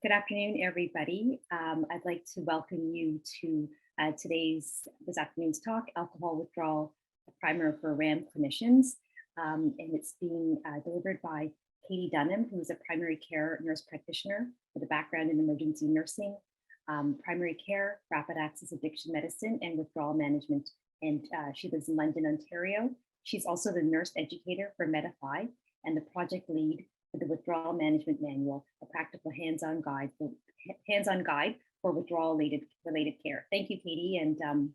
Good afternoon, everybody. I'd like to welcome you to this afternoon's talk, Alcohol Withdrawal, a primer for RAAM clinicians. And it's being delivered by Katie Dunham, who is a primary care nurse practitioner with a background in emergency nursing, primary care, rapid access addiction medicine, and withdrawal management. And she lives in London, Ontario. She's also the nurse educator for PHI and the project lead for the Withdrawal Management Manual, a practical hands-on guide for withdrawal-related care. Thank you, Katie. And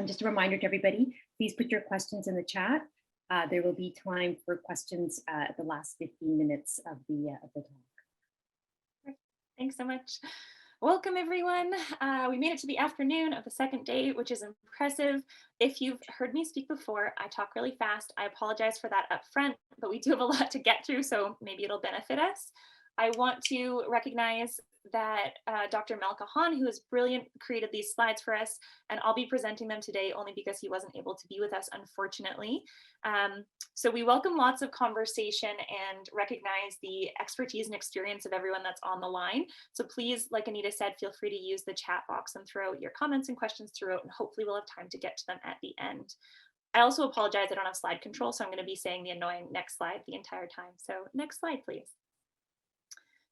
just a reminder to everybody, please put your questions in the chat. There will be time for questions at the last 15 minutes of the talk. Thanks so much. Welcome, everyone. We made it to the afternoon of the second day, which is impressive. If you've heard me speak before, I talk really fast. I apologize for that up front, but we do have a lot to get through, so maybe it'll benefit us. I want to recognize that Dr. Kahan, who is brilliant, created these slides for us, and I'll be presenting them today only because he wasn't able to be with us, unfortunately. So we welcome lots of conversation and recognize the expertise and experience of everyone that's on the line. So please, like Anita said, feel free to use the chat box and throw your comments and questions throughout, and hopefully we'll have time to get to them at the end. I also apologize, I don't have slide control, so I'm going to be saying the annoying next slide the entire time. So next slide, please.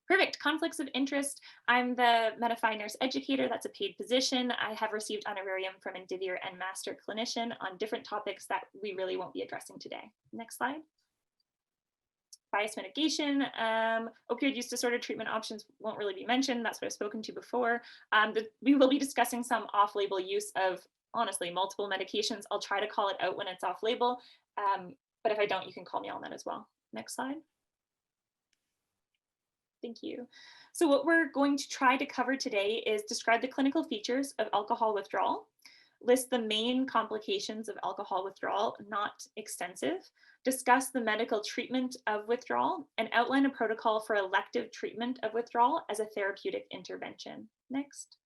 Perfect. Conflicts of interest. I'm the PHI nurse educator. That's a paid position. I have received honorarium from Indivior and master clinician on different topics that we really won't be addressing today. Next slide. Bias mitigation, opioid use disorder treatment options won't really be mentioned. That's what I've spoken to before. We will be discussing some off-label use of, honestly, multiple medications. I'll try to call it out when it's off-label, but if I don't, you can call me on that as well. Next slide. Thank you. So what we're going to try to cover today is describe the clinical features of alcohol withdrawal, list the main complications of alcohol withdrawal, not extensive, discuss the medical treatment of withdrawal, and outline a protocol for elective treatment of withdrawal as a therapeutic intervention. Next.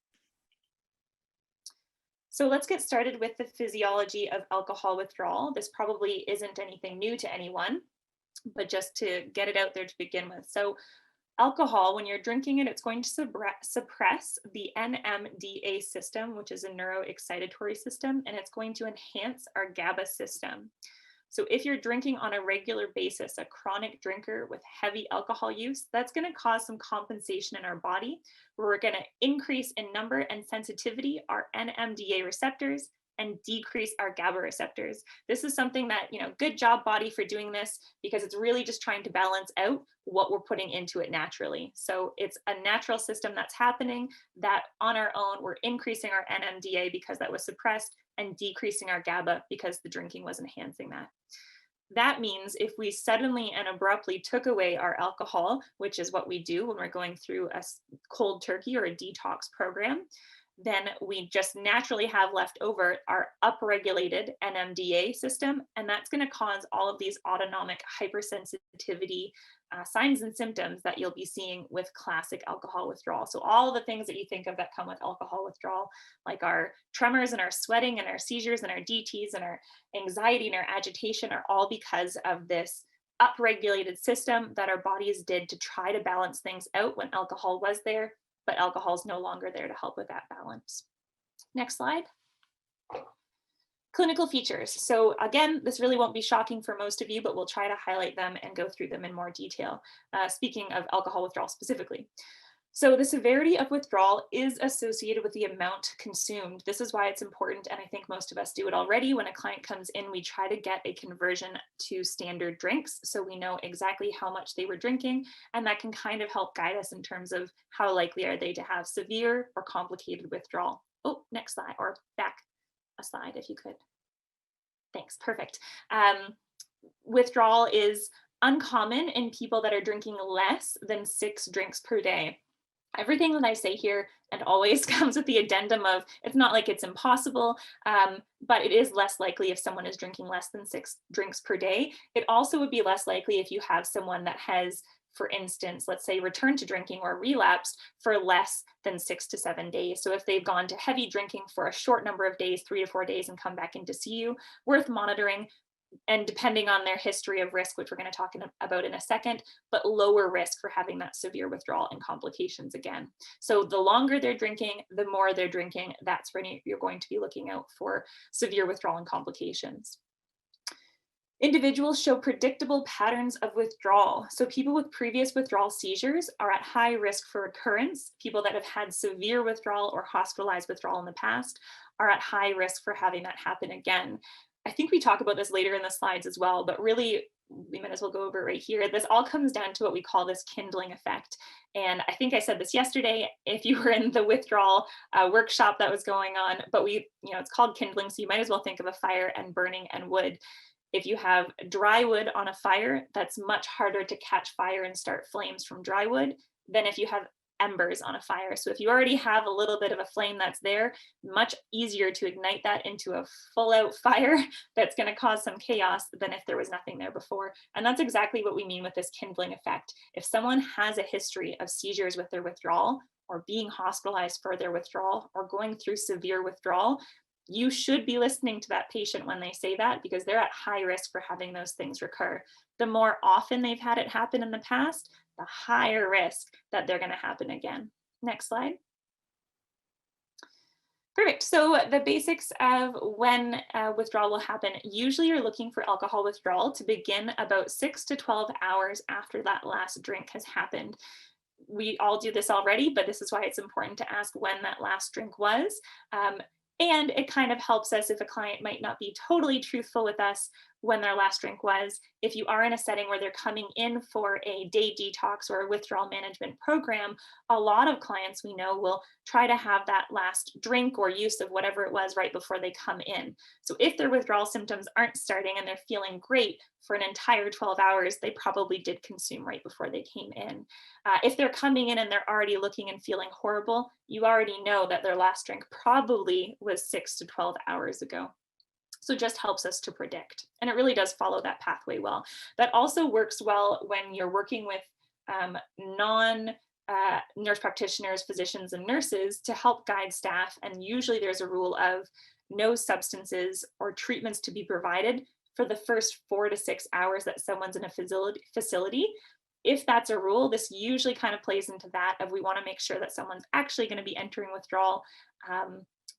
So let's get started with the physiology of alcohol withdrawal. This probably isn't anything new to anyone, but just to get it out there to begin with. So alcohol, when you're drinking it, it's going to suppress the NMDA system, which is a neuroexcitatory system, and it's going to enhance our GABA system. So if you're drinking on a regular basis, a chronic drinker with heavy alcohol use, that's going to cause some compensation in our body, where we're going to increase in number and sensitivity our NMDA receptors and decrease our GABA receptors. This is something that, good job body for doing this, because it's really just trying to balance out what we're putting into it naturally. So it's a natural system that's happening that on our own, we're increasing our NMDA because that was suppressed and decreasing our GABA because the drinking was enhancing that. That means if we suddenly and abruptly took away our alcohol, which is what we do when we're going through a cold turkey or a detox program, then we just naturally have left over our upregulated NMDA system, and that's going to cause all of these autonomic hypersensitivity signs and symptoms that you'll be seeing with classic alcohol withdrawal. So all the things that you think of that come with alcohol withdrawal, like our tremors and our sweating and our seizures and our DTs and our anxiety and our agitation, are all because of this upregulated system that our bodies did to try to balance things out when alcohol was there, but alcohol is no longer there to help with that balance. Next slide. Clinical features. So again, this really won't be shocking for most of you, but we'll try to highlight them and go through them in more detail, speaking of alcohol withdrawal specifically. So the severity of withdrawal is associated with the amount consumed. This is why it's important, and I think most of us do it already. When a client comes in, we try to get a conversion to standard drinks, so we know exactly how much they were drinking, and that can kind of help guide us in terms of how likely are they to have severe or complicated withdrawal. Oh, next slide, or back a slide if you could. Thanks, perfect. Withdrawal is uncommon in people that are drinking less than 6 drinks per day. Everything that I say here and always comes with the addendum of, it's not like it's impossible, but it is less likely if someone is drinking less than 6 drinks per day. It also would be less likely if you have someone that has, for instance, let's say returned to drinking or relapsed for less than 6 to 7 days. So if they've gone to heavy drinking for a short number of days, 3 to 4 days, and come back in to see you, worth monitoring. and depending on their history of risk, which we're going to talk about in a second, but lower risk for having that severe withdrawal and complications again. So the longer they're drinking, the more they're drinking, that's when you're going to be looking out for severe withdrawal and complications. Individuals show predictable patterns of withdrawal. So people with previous withdrawal seizures are at high risk for recurrence. People that have had severe withdrawal or hospitalized withdrawal in the past are at high risk for having that happen again. I think we talk about this later in the slides as well, but really we might as well go over it right here. This all comes down to what we call this kindling effect. And I think I said this yesterday, if you were in the withdrawal workshop that was going on, but it's called kindling. So you might as well think of a fire and burning and wood. If you have dry wood on a fire, that's much harder to catch fire and start flames from dry wood than if you have embers on a fire. So if you already have a little bit of a flame that's there, much easier to ignite that into a full out fire that's going to cause some chaos than if there was nothing there before. And that's exactly what we mean with this kindling effect. If someone has a history of seizures with their withdrawal, or being hospitalized for their withdrawal, or going through severe withdrawal, you should be listening to that patient when they say that, because they're at high risk for having those things recur. The more often they've had it happen in the past, the higher risk that they're going to happen again. Next slide. Perfect. So the basics of when withdrawal will happen, usually you're looking for alcohol withdrawal to begin about 6 to 12 hours after that last drink has happened. We all do this already, but this is why it's important to ask when that last drink was. And it kind of helps us if a client might not be totally truthful with us when their last drink was. If you are in a setting where they're coming in for a day detox or a withdrawal management program, a lot of clients we know will try to have that last drink or use of whatever it was right before they come in. So if their withdrawal symptoms aren't starting and they're feeling great for an entire 12 hours, they probably did consume right before they came in. If they're coming in and they're already looking and feeling horrible, you already know that their last drink probably was 6 to 12 hours ago. So it just helps us to predict. And it really does follow that pathway well. That also works well when you're working with non-nurse practitioners, physicians, and nurses to help guide staff. And usually there's a rule of no substances or treatments to be provided for the first 4 to 6 hours that someone's in a facility. If that's a rule, this usually kind of plays into that of we want to make sure that someone's actually going to be entering withdrawal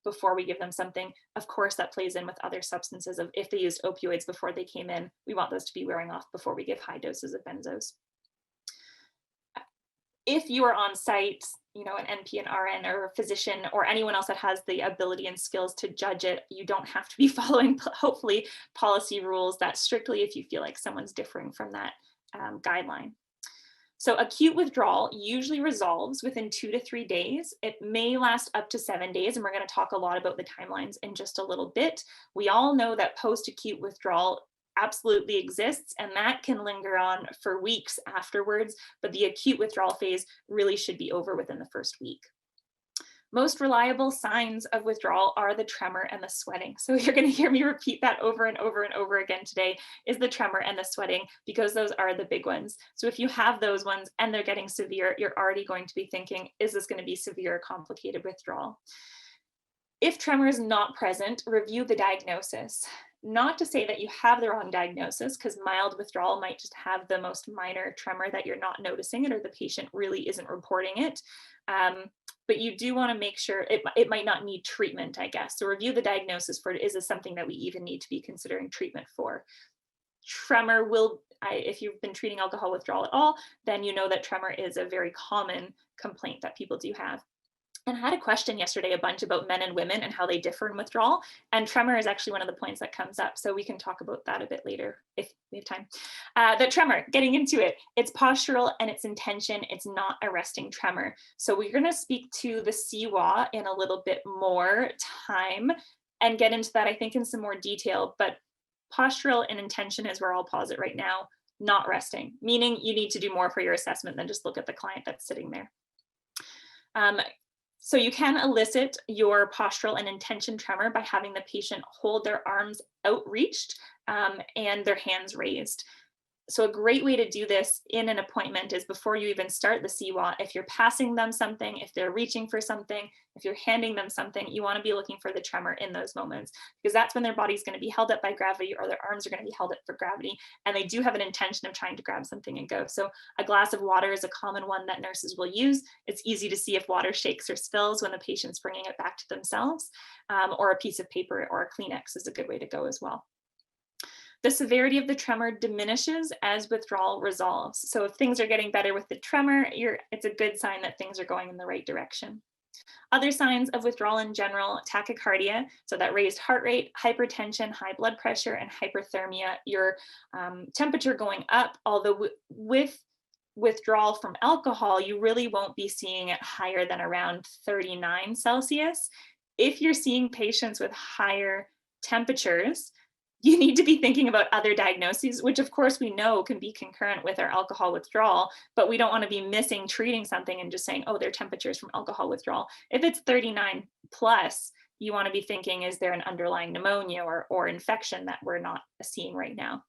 before we give them something. Of course, that plays in with other substances of if they used opioids before they came in, we want those to be wearing off before we give high doses of benzos. If you are on site, an NP, an RN, or a physician, or anyone else that has the ability and skills to judge it, you don't have to be following, hopefully, policy rules that strictly if you feel like someone's differing from that guideline. So acute withdrawal usually resolves within 2 to 3 days. It may last up to 7 days, and we're going to talk a lot about the timelines in just a little bit. We all know that post-acute withdrawal absolutely exists, and that can linger on for weeks afterwards, but the acute withdrawal phase really should be over within the first week. Most reliable signs of withdrawal are the tremor and the sweating. So you're going to hear me repeat that over and over and over again today, is the tremor and the sweating, because those are the big ones. So if you have those ones and they're getting severe, you're already going to be thinking, is this going to be severe or complicated withdrawal? If tremor is not present, review the diagnosis. Not to say that you have the wrong diagnosis, because mild withdrawal might just have the most minor tremor that you're not noticing it, or the patient really isn't reporting it. But you do want to make sure it might not need treatment, I guess. So review the diagnosis for it. Is this something that we even need to be considering treatment for? Tremor if you've been treating alcohol withdrawal at all, then you know that tremor is a very common complaint that people do have. And I had a question yesterday a bunch about men and women and how they differ in withdrawal. And tremor is actually one of the points that comes up. So we can talk about that a bit later if we have time. The tremor, getting into it, it's postural and it's intention. It's not a resting tremor. So we're going to speak to the CWA in a little bit more time and get into that, I think, in some more detail. But postural and intention is where I'll pause it right now, not resting, meaning you need to do more for your assessment than just look at the client that's sitting there. So you can elicit your postural and intention tremor by having the patient hold their arms outreached and their hands raised. So a great way to do this in an appointment is before you even start the CWA. If you're passing them something, if they're reaching for something, if you're handing them something, you want to be looking for the tremor in those moments, because that's when their body's going to be held up by gravity, or their arms are going to be held up for gravity, and they do have an intention of trying to grab something and go. So a glass of water is a common one that nurses will use. It's easy to see if water shakes or spills when the patient's bringing it back to themselves, or a piece of paper or a Kleenex is a good way to go as well. The severity of the tremor diminishes as withdrawal resolves. So if things are getting better with the tremor, it's a good sign that things are going in the right direction. Other signs of withdrawal in general: tachycardia, so that raised heart rate, hypertension, high blood pressure, and hyperthermia, your temperature going up, although with withdrawal from alcohol, you really won't be seeing it higher than around 39 Celsius. If you're seeing patients with higher temperatures, you need to be thinking about other diagnoses, which of course we know can be concurrent with our alcohol withdrawal, but we don't want to be missing treating something and just saying, oh, their temperatures from alcohol withdrawal. If it's 39 plus, you want to be thinking, is there an underlying pneumonia or infection that we're not seeing right now?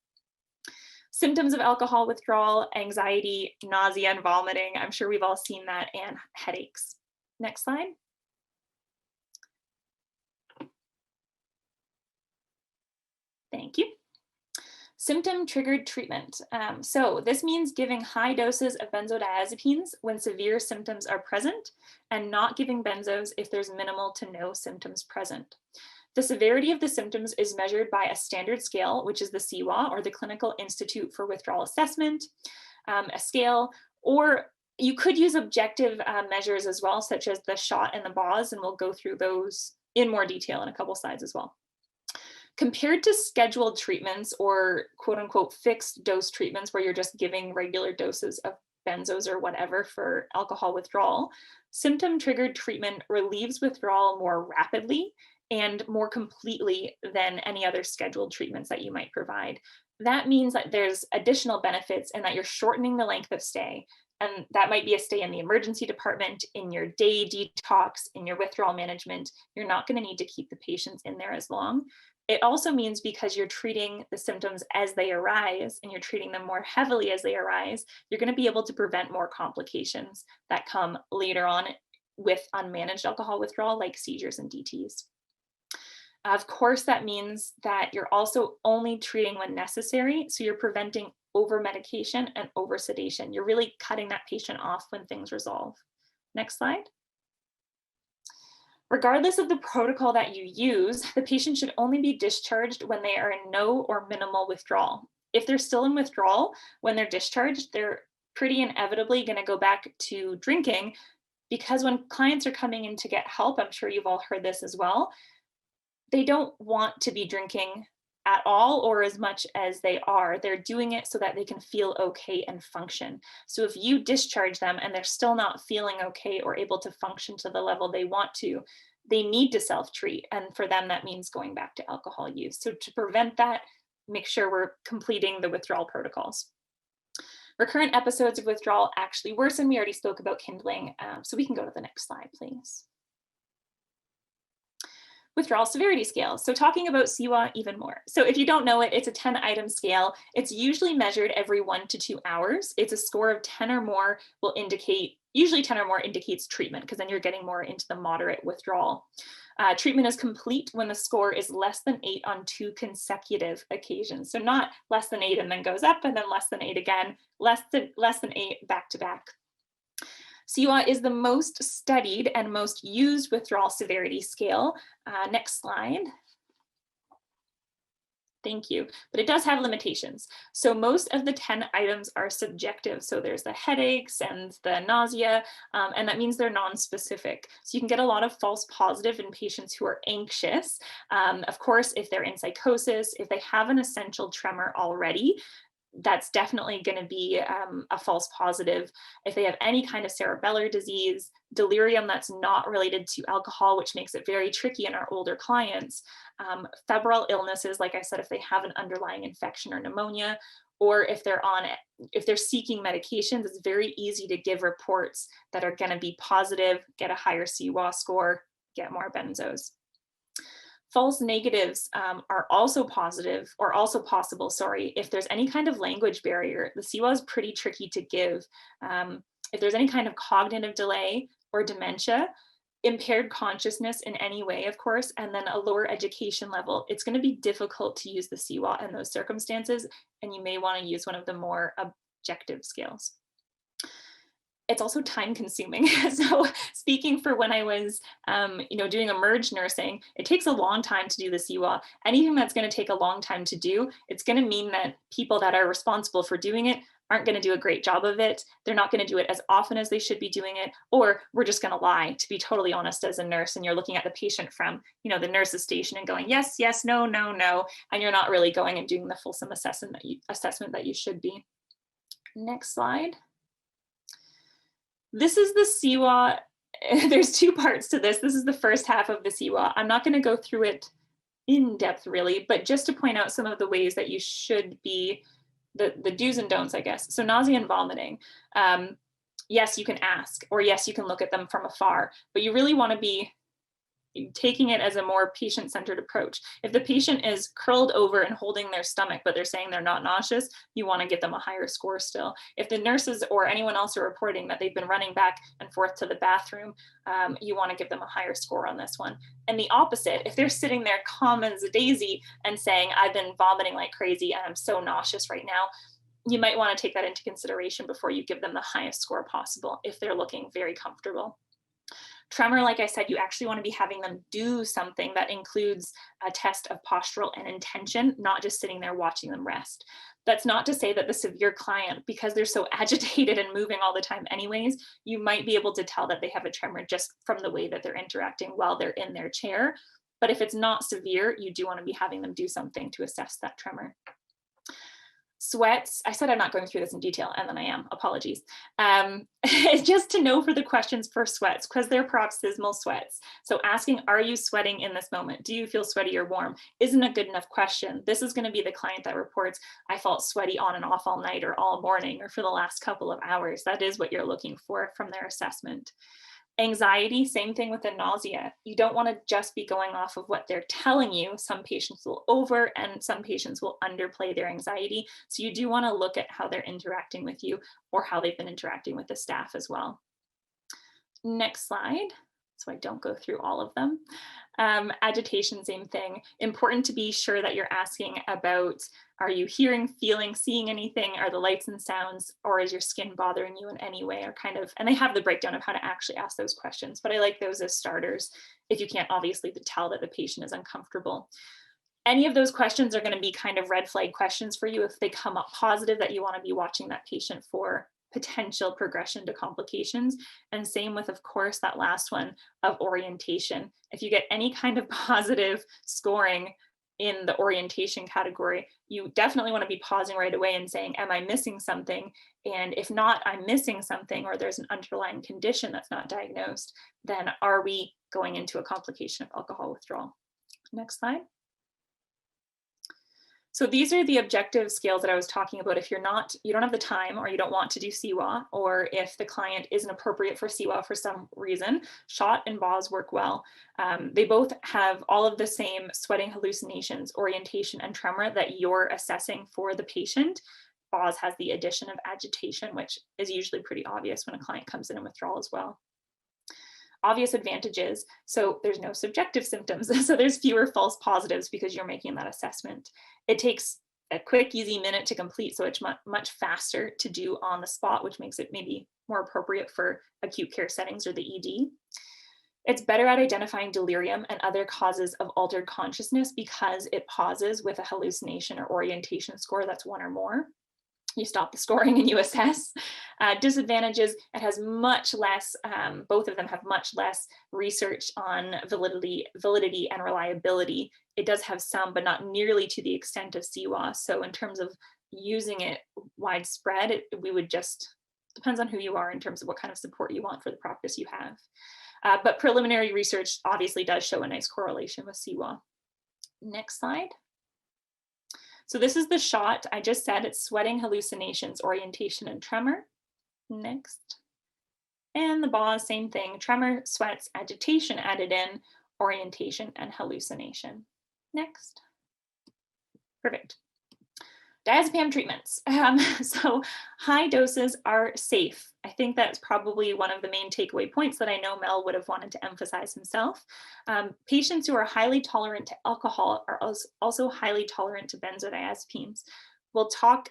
Symptoms of alcohol withdrawal: anxiety, nausea, and vomiting. I'm sure we've all seen that, and headaches. Next slide. Thank you. Symptom-triggered treatment. So this means giving high doses of benzodiazepines when severe symptoms are present, and not giving benzos if there's minimal to no symptoms present. The severity of the symptoms is measured by a standard scale, which is the CWA, or the Clinical Institute for Withdrawal Assessment, a scale, or you could use objective measures as well, such as the SHOT and the BAWS, and we'll go through those in more detail in a couple slides as well. Compared to scheduled treatments, or quote unquote fixed dose treatments where you're just giving regular doses of benzos or whatever for alcohol withdrawal, symptom-triggered treatment relieves withdrawal more rapidly and more completely than any other scheduled treatments that you might provide. That means that there's additional benefits and that you're shortening the length of stay. And that might be a stay in the emergency department, in your day detox, in your withdrawal management. You're not going to need to keep the patients in there as long. It also means, because you're treating the symptoms as they arise and you're treating them more heavily as they arise, you're going to be able to prevent more complications that come later on with unmanaged alcohol withdrawal, like seizures and DTs. Of course, that means that you're also only treating when necessary. So you're preventing over medication and over sedation. You're really cutting that patient off when things resolve. Next slide. Regardless of the protocol that you use, the patient should only be discharged when they are in no or minimal withdrawal. If they're still in withdrawal when they're discharged, they're pretty inevitably going to go back to drinking, because when clients are coming in to get help, I'm sure you've all heard this as well, they don't want to be drinking at all or as much as they are. They're doing it so that they can feel okay and function. So if you discharge them and they're still not feeling okay or able to function to the level they want to, they need to self-treat. And for them, that means going back to alcohol use. So to prevent that, make sure we're completing the withdrawal protocols. Recurrent episodes of withdrawal actually worsen. We already spoke about kindling. So we can go to the next slide, please. Withdrawal severity scale. So talking about CWA even more. So if you don't know it, it's a 10-item scale. It's usually measured every 1 to 2 hours. It's a score of 10 or more will indicate, usually 10 or more indicates treatment, because then you're getting more into the moderate withdrawal. Treatment is complete when the score is less than 8 on 2 consecutive occasions. So not less than 8 and then goes up and then less than 8 again, less than 8 back to back. CWA is the most studied and most used withdrawal severity scale. Next slide. Thank you. But it does have limitations. So most of the 10 items are subjective. So there's the headaches and the nausea, and that means they're non-specific. So you can get a lot of false positive in patients who are anxious. Of course, if they're in psychosis, if they have an essential tremor already, that's definitely going to be a false positive. If they have any kind of cerebellar disease, delirium that's not related to alcohol, which makes it very tricky in our older clients, febrile illnesses, like I said, if they have an underlying infection or pneumonia, or if they're seeking medications, it's very easy to give reports that are going to be positive, get a higher CWA score, get more benzos. False negatives are also positive or also possible, sorry, if there's any kind of language barrier. The CWA is pretty tricky to give. If there's any kind of cognitive delay or dementia, impaired consciousness in any way, of course, and then a lower education level, it's going to be difficult to use the CWA in those circumstances, and you may want to use one of the more objective scales. It's also time consuming. So speaking for when I was, doing emerge nursing, it takes a long time to do the CWA. Anything that's going to take a long time to do, it's going to mean that people that are responsible for doing it aren't going to do a great job of it. They're not going to do it as often as they should be doing it, or we're just going to lie, to be totally honest, as a nurse, and you're looking at the patient from, the nurse's station and going, yes, yes, no, no, no, and you're not really going and doing the fulsome assessment that you should be. Next slide. This is the CWA. There's two parts to this. This is the first half of the CWA. I'm not going to go through it in depth really, but just to point out some of the ways that you should be, the do's and don'ts, I guess. So nausea and vomiting. Yes, you can ask, or yes, you can look at them from afar, but you really want to be taking it as a more patient-centered approach. If the patient is curled over and holding their stomach, but they're saying they're not nauseous, you want to give them a higher score still. If the nurses or anyone else are reporting that they've been running back and forth to the bathroom, you want to give them a higher score on this one. And the opposite, if they're sitting there calm as a daisy and saying, I've been vomiting like crazy and I'm so nauseous right now, you might want to take that into consideration before you give them the highest score possible if they're looking very comfortable. Tremor, like I said, you actually want to be having them do something that includes a test of postural and intention, not just sitting there watching them rest. That's not to say that the severe client, because they're so agitated and moving all the time anyways, you might be able to tell that they have a tremor just from the way that they're interacting while they're in their chair. But if it's not severe, you do want to be having them do something to assess that tremor. Sweats, I said I'm not going through this in detail, and then I am, apologies. It's just to know for the questions for sweats, because they're paroxysmal sweats. So asking, are you sweating in this moment? Do you feel sweaty or warm? Isn't a good enough question. This is going to be the client that reports, I felt sweaty on and off all night or all morning or for the last couple of hours. That is what you're looking for from their assessment. Anxiety, same thing with the nausea. You don't want to just be going off of what they're telling you. Some patients will over and some patients will underplay their anxiety. So you do want to look at how they're interacting with you or how they've been interacting with the staff as well. Next slide, so I don't go through all of them. Agitation, same thing. Important to be sure that you're asking about, are you hearing, feeling, seeing anything? Are the lights and sounds, or is your skin bothering you in any way? Or kind of, and they have the breakdown of how to actually ask those questions, but I like those as starters if you can't obviously tell that the patient is uncomfortable. Any of those questions are going to be kind of red flag questions for you if they come up positive, that you want to be watching that patient for potential progression to complications. And same with, of course, that last one of orientation. If you get any kind of positive scoring in the orientation category, you definitely want to be pausing right away and saying, am I missing something? And if not, I'm missing something, or there's an underlying condition that's not diagnosed, then are we going into a complication of alcohol withdrawal? Next slide. So these are the objective scales that I was talking about. If you don't have the time, or you don't want to do CWA, or if the client isn't appropriate for CWA for some reason, SHOT and BAWS work well. They both have all of the same sweating, hallucinations, orientation, and tremor that you're assessing for the patient. BAWS has the addition of agitation, which is usually pretty obvious when a client comes in withdrawal as well. Obvious advantages, so there's no subjective symptoms, so there's fewer false positives because you're making that assessment. It takes a quick, easy minute to complete, so it's much faster to do on the spot, which makes it maybe more appropriate for acute care settings or the ED. It's better at identifying delirium and other causes of altered consciousness because it pauses with a hallucination or orientation score that's 1 or more. You stop the scoring and you assess. Disadvantages, it has much less, both of them have much less research on validity and reliability. It does have some, but not nearly to the extent of CWA. So in terms of using it widespread, we would just, depends on who you are in terms of what kind of support you want for the practice you have. But preliminary research obviously does show a nice correlation with CWA. Next slide. So this is the SHOT. I just said it's sweating, hallucinations, orientation, and tremor. Next. And the BAWS, same thing, tremor, sweats, agitation added in, orientation, and hallucination. Next. Perfect. Diazepam treatments. So high doses are safe. I think that's probably one of the main takeaway points that I know Mel would have wanted to emphasize himself. Patients who are highly tolerant to alcohol are also highly tolerant to benzodiazepines. We'll talk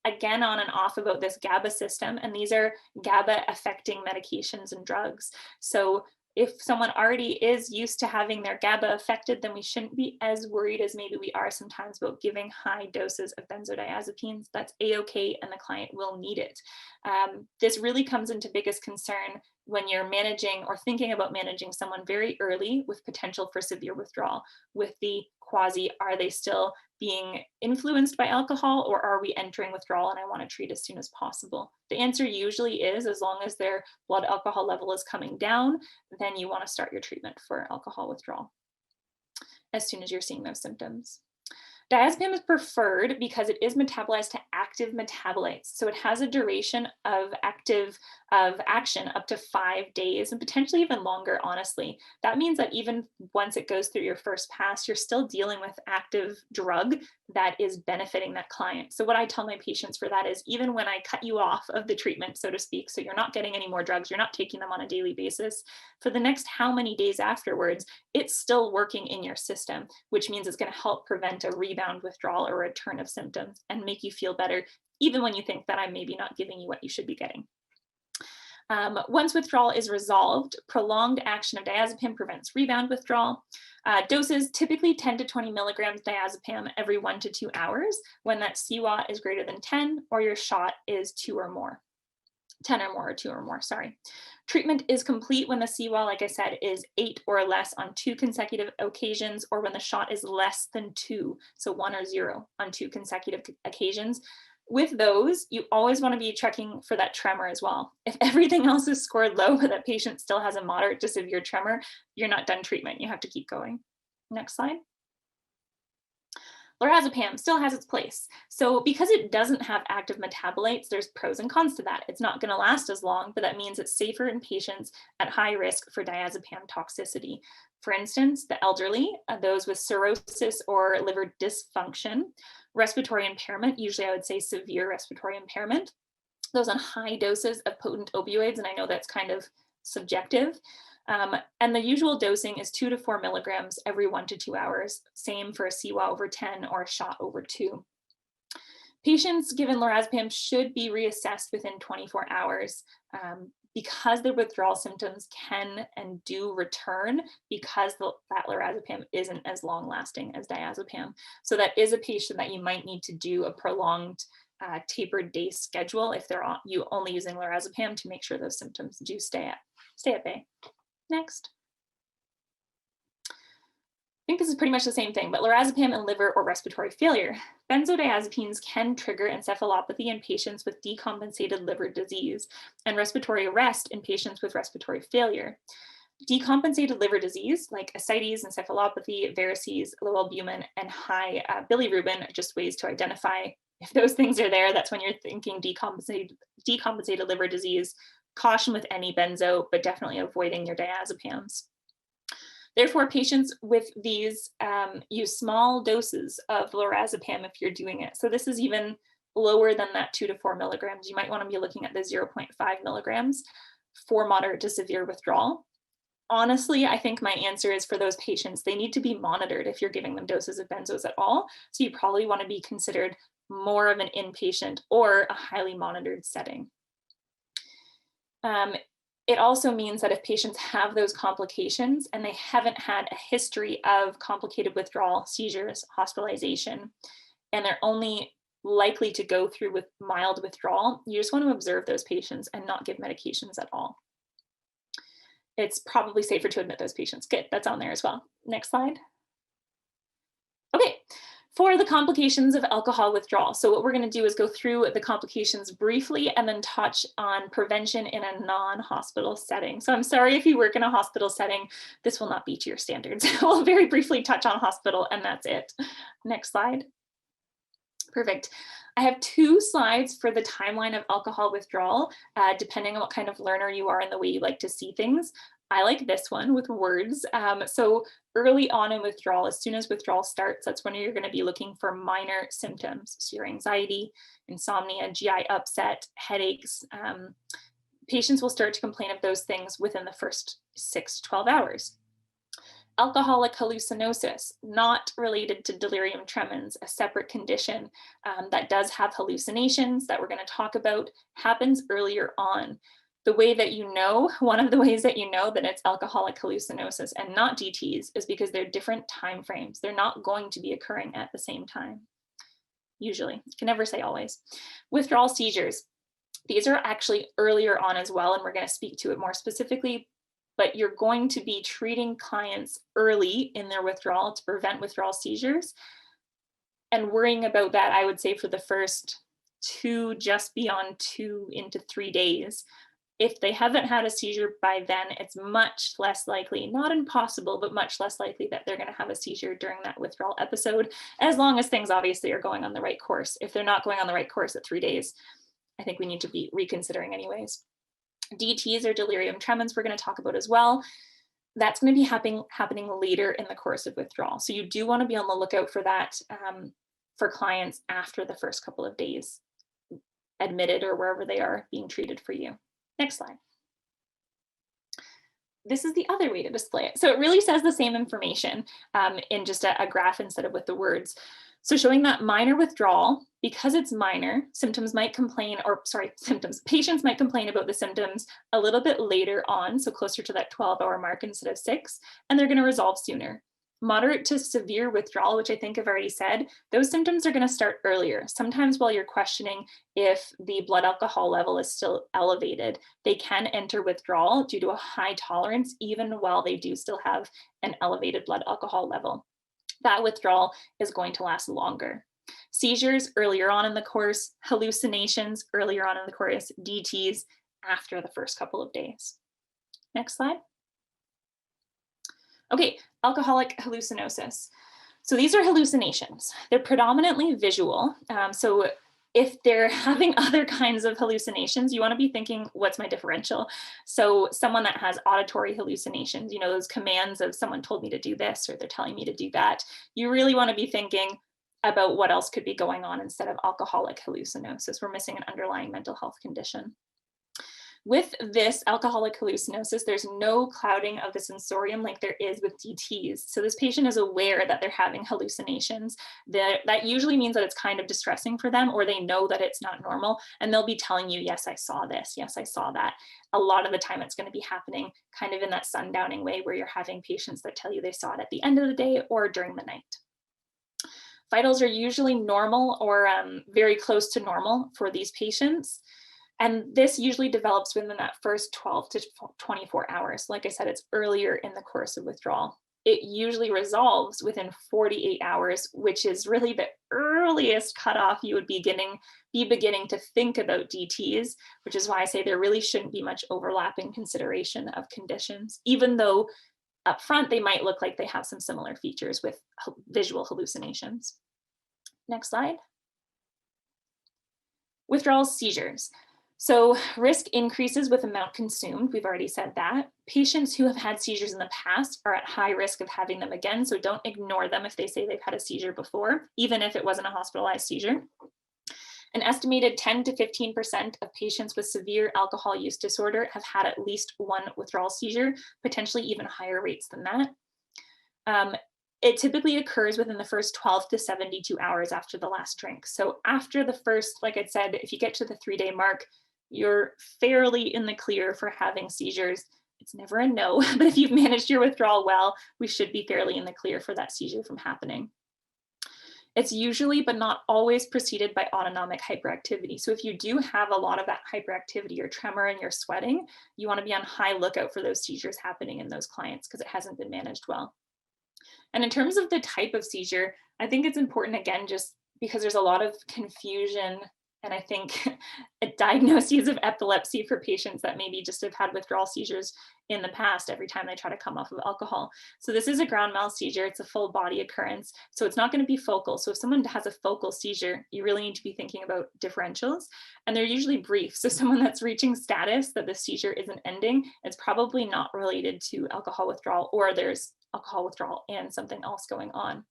again on and off about this GABA system, and these are GABA affecting medications and drugs. So if someone already is used to having their GABA affected, then we shouldn't be as worried as maybe we are sometimes about giving high doses of benzodiazepines. That's a-okay, and the client will need it. This really comes into biggest concern when you're managing or thinking about managing someone very early with potential for severe withdrawal, with the quasi, are they still being influenced by alcohol, or are we entering withdrawal and I want to treat as soon as possible? The answer usually is, as long as their blood alcohol level is coming down, then you want to start your treatment for alcohol withdrawal as soon as you're seeing those symptoms. Diazepam is preferred because it is metabolized to active metabolites. So it has a duration of action up to 5 days, and potentially even longer, honestly. That means that even once it goes through your first pass, you're still dealing with active drug that is benefiting that client. So what I tell my patients for that is, even when I cut you off of the treatment, so to speak, so you're not getting any more drugs, you're not taking them on a daily basis, for the next how many days afterwards, it's still working in your system, which means it's going to help prevent a rebound withdrawal or a return of symptoms and make you feel better, even when you think that I'm maybe not giving you what you should be getting. Once withdrawal is resolved, prolonged action of diazepam prevents rebound withdrawal. Doses typically 10 to 20 milligrams diazepam every 1 to 2 hours when that CWA is greater than 10 or your shot is 2 or more. 10 or more, or 2 or more, sorry. Treatment is complete when the CWA, like I said, is 8 or less on 2 consecutive occasions, or when the shot is less than 2, so 1 or 0 on 2 consecutive occasions. With those, you always want to be checking for that tremor as well. If everything else is scored low, but that patient still has a moderate to severe tremor, you're not done treatment. You have to keep going. Next slide. Lorazepam still has its place. So because it doesn't have active metabolites, there's pros and cons to that. It's not going to last as long, but that means it's safer in patients at high risk for diazepam toxicity. For instance, the elderly, those with cirrhosis or liver dysfunction, respiratory impairment, usually I would say severe respiratory impairment, those on high doses of potent opioids, and I know that's kind of subjective. And the usual dosing is 2 to 4 milligrams every 1 to 2 hours. Same for a CWA over 10 or a shot over 2. Patients given lorazepam should be reassessed within 24 hours because the withdrawal symptoms can and do return because that lorazepam isn't as long lasting as diazepam. So that is a patient that you might need to do a prolonged tapered day schedule if they're you only using lorazepam to make sure those symptoms do stay at bay. Next. I think this is pretty much the same thing, but lorazepam and liver or respiratory failure. Benzodiazepines can trigger encephalopathy in patients with decompensated liver disease and respiratory arrest in patients with respiratory failure. Decompensated liver disease, like ascites, encephalopathy, varices, low albumin, and high bilirubin, are just ways to identify if those things are there. That's when you're thinking decompensated liver disease. Caution with any benzo, but definitely avoiding your diazepams. Therefore, patients with these use small doses of lorazepam if you're doing it. So this is even lower than that 2 to 4 milligrams. You might want to be looking at the 0.5 milligrams for moderate to severe withdrawal. Honestly, I think my answer is for those patients, they need to be monitored if you're giving them doses of benzos at all. So you probably want to be considered more of an inpatient or a highly monitored setting. It also means that if patients have those complications and they haven't had a history of complicated withdrawal, seizures, hospitalization, and they're only likely to go through with mild withdrawal, you just want to observe those patients and not give medications at all. It's probably safer to admit those patients. Good, that's on there as well. Next slide. Okay. For the complications of alcohol withdrawal. So what we're going to do is go through the complications briefly and then touch on prevention in a non-hospital setting. So I'm sorry if you work in a hospital setting, this will not be to your standards. We'll very briefly touch on hospital and that's it. Next slide. Perfect. I have 2 slides for the timeline of alcohol withdrawal, depending on what kind of learner you are and the way you like to see things. I like this one with words. So early on in withdrawal, as soon as withdrawal starts, that's when you're going to be looking for minor symptoms. So your anxiety, insomnia, GI upset, headaches. Patients will start to complain of those things within the first 6 to 12 hours. Alcoholic hallucinosis, not related to delirium tremens, a separate condition that does have hallucinations that we're going to talk about, happens earlier on. The way that you know, one of the ways that you know that it's alcoholic hallucinosis and not DTs is because they're different time frames. They're not going to be occurring at the same time. Usually, you can never say always. Withdrawal seizures. These are actually earlier on as well, and we're going to speak to it more specifically, but you're going to be treating clients early in their withdrawal to prevent withdrawal seizures. And worrying about that, I would say, for the first 2, just beyond 2 into 3 days. If they haven't had a seizure by then, it's much less likely, not impossible, but much less likely that they're going to have a seizure during that withdrawal episode, as long as things obviously are going on the right course. If they're not going on the right course at 3 days, I think we need to be reconsidering anyways. DTs or delirium tremens we're going to talk about as well. That's going to be happening later in the course of withdrawal. So you do want to be on the lookout for that for clients after the first couple of days admitted or wherever they are being treated for you. Next slide. This is the other way to display it. So it really says the same information in just a graph instead of with the words. So showing that minor withdrawal, because it's minor, patients might complain about the symptoms a little bit later on, so closer to that 12-hour mark instead of 6, and they're going to resolve sooner. Moderate to severe withdrawal, which I think I've already said, those symptoms are going to start earlier. Sometimes while you're questioning if the blood alcohol level is still elevated, they can enter withdrawal due to a high tolerance, even while they do still have an elevated blood alcohol level. That withdrawal is going to last longer. Seizures earlier on in the course, hallucinations earlier on in the course, DTs after the first couple of days. Next slide. Okay, alcoholic hallucinosis. So these are hallucinations. They're predominantly visual. So if they're having other kinds of hallucinations, you want to be thinking, what's my differential? So someone that has auditory hallucinations, you know, those commands of someone told me to do this or they're telling me to do that, you really want to be thinking about what else could be going on instead of alcoholic hallucinosis. We're missing an underlying mental health condition. With this alcoholic hallucinosis, there's no clouding of the sensorium like there is with DTs. So this patient is aware that they're having hallucinations. That usually means that it's kind of distressing for them, or they know that it's not normal, and they'll be telling you, yes, I saw this, yes, I saw that. A lot of the time it's going to be happening kind of in that sundowning way where you're having patients that tell you they saw it at the end of the day or during the night. Vitals are usually normal or very close to normal for these patients. And this usually develops within that first 12 to 24 hours. Like I said, it's earlier in the course of withdrawal. It usually resolves within 48 hours, which is really the earliest cutoff you would be beginning to think about DTs, which is why I say there really shouldn't be much overlapping consideration of conditions, even though up front they might look like they have some similar features with visual hallucinations. Next slide. Withdrawal seizures. So risk increases with amount consumed. We've already said that. Patients who have had seizures in the past are at high risk of having them again. So don't ignore them if they say they've had a seizure before, even if it wasn't a hospitalized seizure. An estimated 10 to 15% of patients with severe alcohol use disorder have had at least one withdrawal seizure, potentially even higher rates than that. It typically occurs within the first 12 to 72 hours after the last drink. So after the first, like I said, if you get to the 3-day mark, you're fairly in the clear for having seizures. It's never a no, but if you've managed your withdrawal well, we should be fairly in the clear for that seizure from happening. It's usually, but not always, preceded by autonomic hyperactivity. So if you do have a lot of that hyperactivity or tremor and you're sweating, you want to be on high lookout for those seizures happening in those clients because it hasn't been managed well. And in terms of the type of seizure, I think it's important, again, just because there's a lot of confusion And I think diagnoses of epilepsy for patients that maybe just have had withdrawal seizures in the past every time they try to come off of alcohol. So this is a grand mal seizure. It's a full body occurrence. So it's not going to be focal. So if someone has a focal seizure, you really need to be thinking about differentials. And they're usually brief. So someone that's reaching status that the seizure isn't ending, it's probably not related to alcohol withdrawal, or there's alcohol withdrawal and something else going on.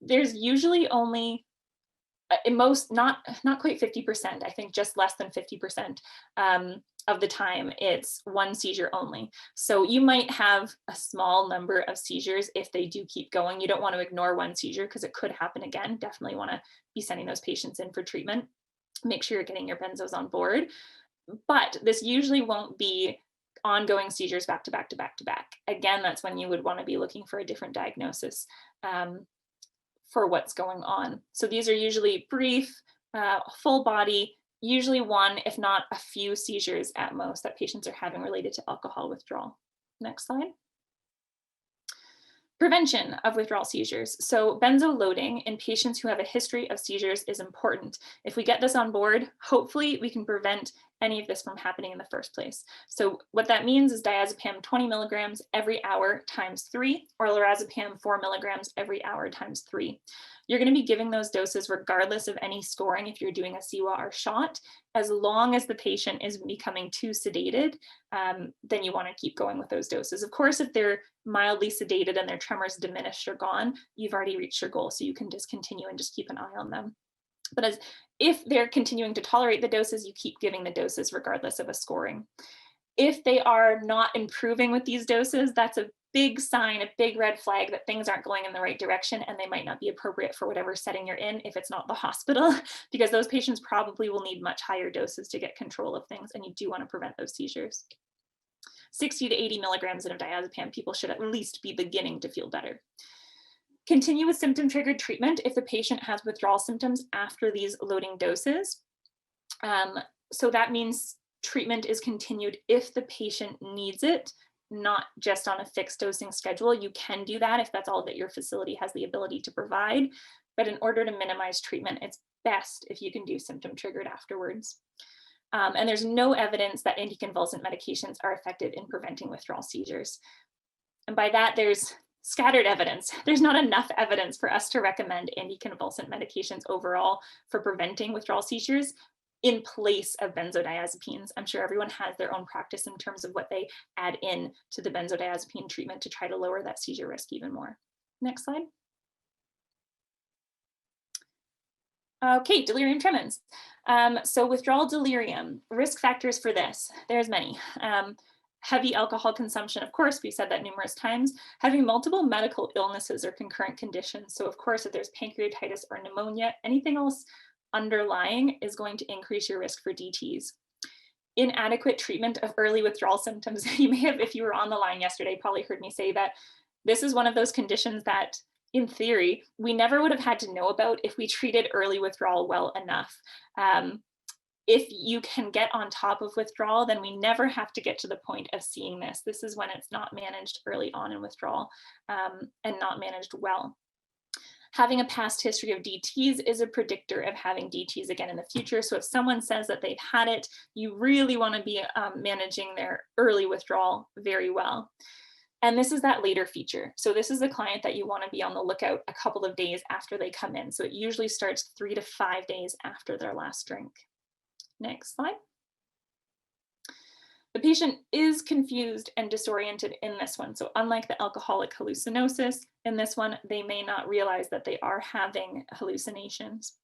There's usually only in most, not quite 50%, I think just less than 50% of the time, it's one seizure only. So you might have a small number of seizures if they do keep going. You don't want to ignore one seizure because it could happen again. Definitely want to be sending those patients in for treatment. Make sure you're getting your benzos on board. But this usually won't be ongoing seizures back to back to back to back. Again, that's when you would want to be looking for a different diagnosis for what's going on. So these are usually brief, full body, usually one, if not a few seizures at most that patients are having related to alcohol withdrawal. Next slide. Prevention of withdrawal seizures. So benzo loading in patients who have a history of seizures is important. If we get this on board, hopefully we can prevent any of this from happening in the first place. So what that means is diazepam 20 milligrams every hour times 3, or lorazepam 4 milligrams every hour times 3. You're going to be giving those doses regardless of any scoring if you're doing a CWA or shot. As long as the patient is becoming too sedated, then you want to keep going with those doses. Of course, if they're mildly sedated and their tremors diminished or gone, you've already reached your goal, so you can discontinue and just keep an eye on them. But if they're continuing to tolerate the doses, you keep giving the doses regardless of a scoring. If they are not improving with these doses, that's a big sign, a big red flag that things aren't going in the right direction, and they might not be appropriate for whatever setting you're in if it's not the hospital, because those patients probably will need much higher doses to get control of things, and you do want to prevent those seizures. 60 to 80 milligrams of diazepam, people should at least be beginning to feel better. Continue with symptom-triggered treatment if the patient has withdrawal symptoms after these loading doses. So that means treatment is continued if the patient needs it, not just on a fixed dosing schedule. You can do that if that's all that your facility has the ability to provide. But in order to minimize treatment, it's best if you can do symptom-triggered afterwards. And there's no evidence that anticonvulsant medications are effective in preventing withdrawal seizures. And by that, there's scattered evidence. There's not enough evidence for us to recommend anticonvulsant medications overall for preventing withdrawal seizures in place of benzodiazepines. I'm sure everyone has their own practice in terms of what they add in to the benzodiazepine treatment to try to lower that seizure risk even more. Next slide. Okay, delirium tremens. So withdrawal delirium, risk factors for this, there's many. Heavy alcohol consumption, of course, we've said that numerous times. Having multiple medical illnesses or concurrent conditions. So of course, if there's pancreatitis or pneumonia, anything else underlying is going to increase your risk for DTs. Inadequate treatment of early withdrawal symptoms. You may have, if you were on the line yesterday, probably heard me say that this is one of those conditions that, in theory, we never would have had to know about if we treated early withdrawal well enough. If you can get on top of withdrawal, then we never have to get to the point of seeing this. This is when it's not managed early on in withdrawal and not managed well. Having a past history of DTs is a predictor of having DTs again in the future. So if someone says that they've had it, you really want to be managing their early withdrawal very well. And this is that later feature. So this is the client that you want to be on the lookout a couple of days after they come in. So it usually starts 3 to 5 days after their last drink. Next slide. The patient is confused and disoriented in this one. So unlike the alcoholic hallucinosis, in this one, they may not realize that they are having hallucinations.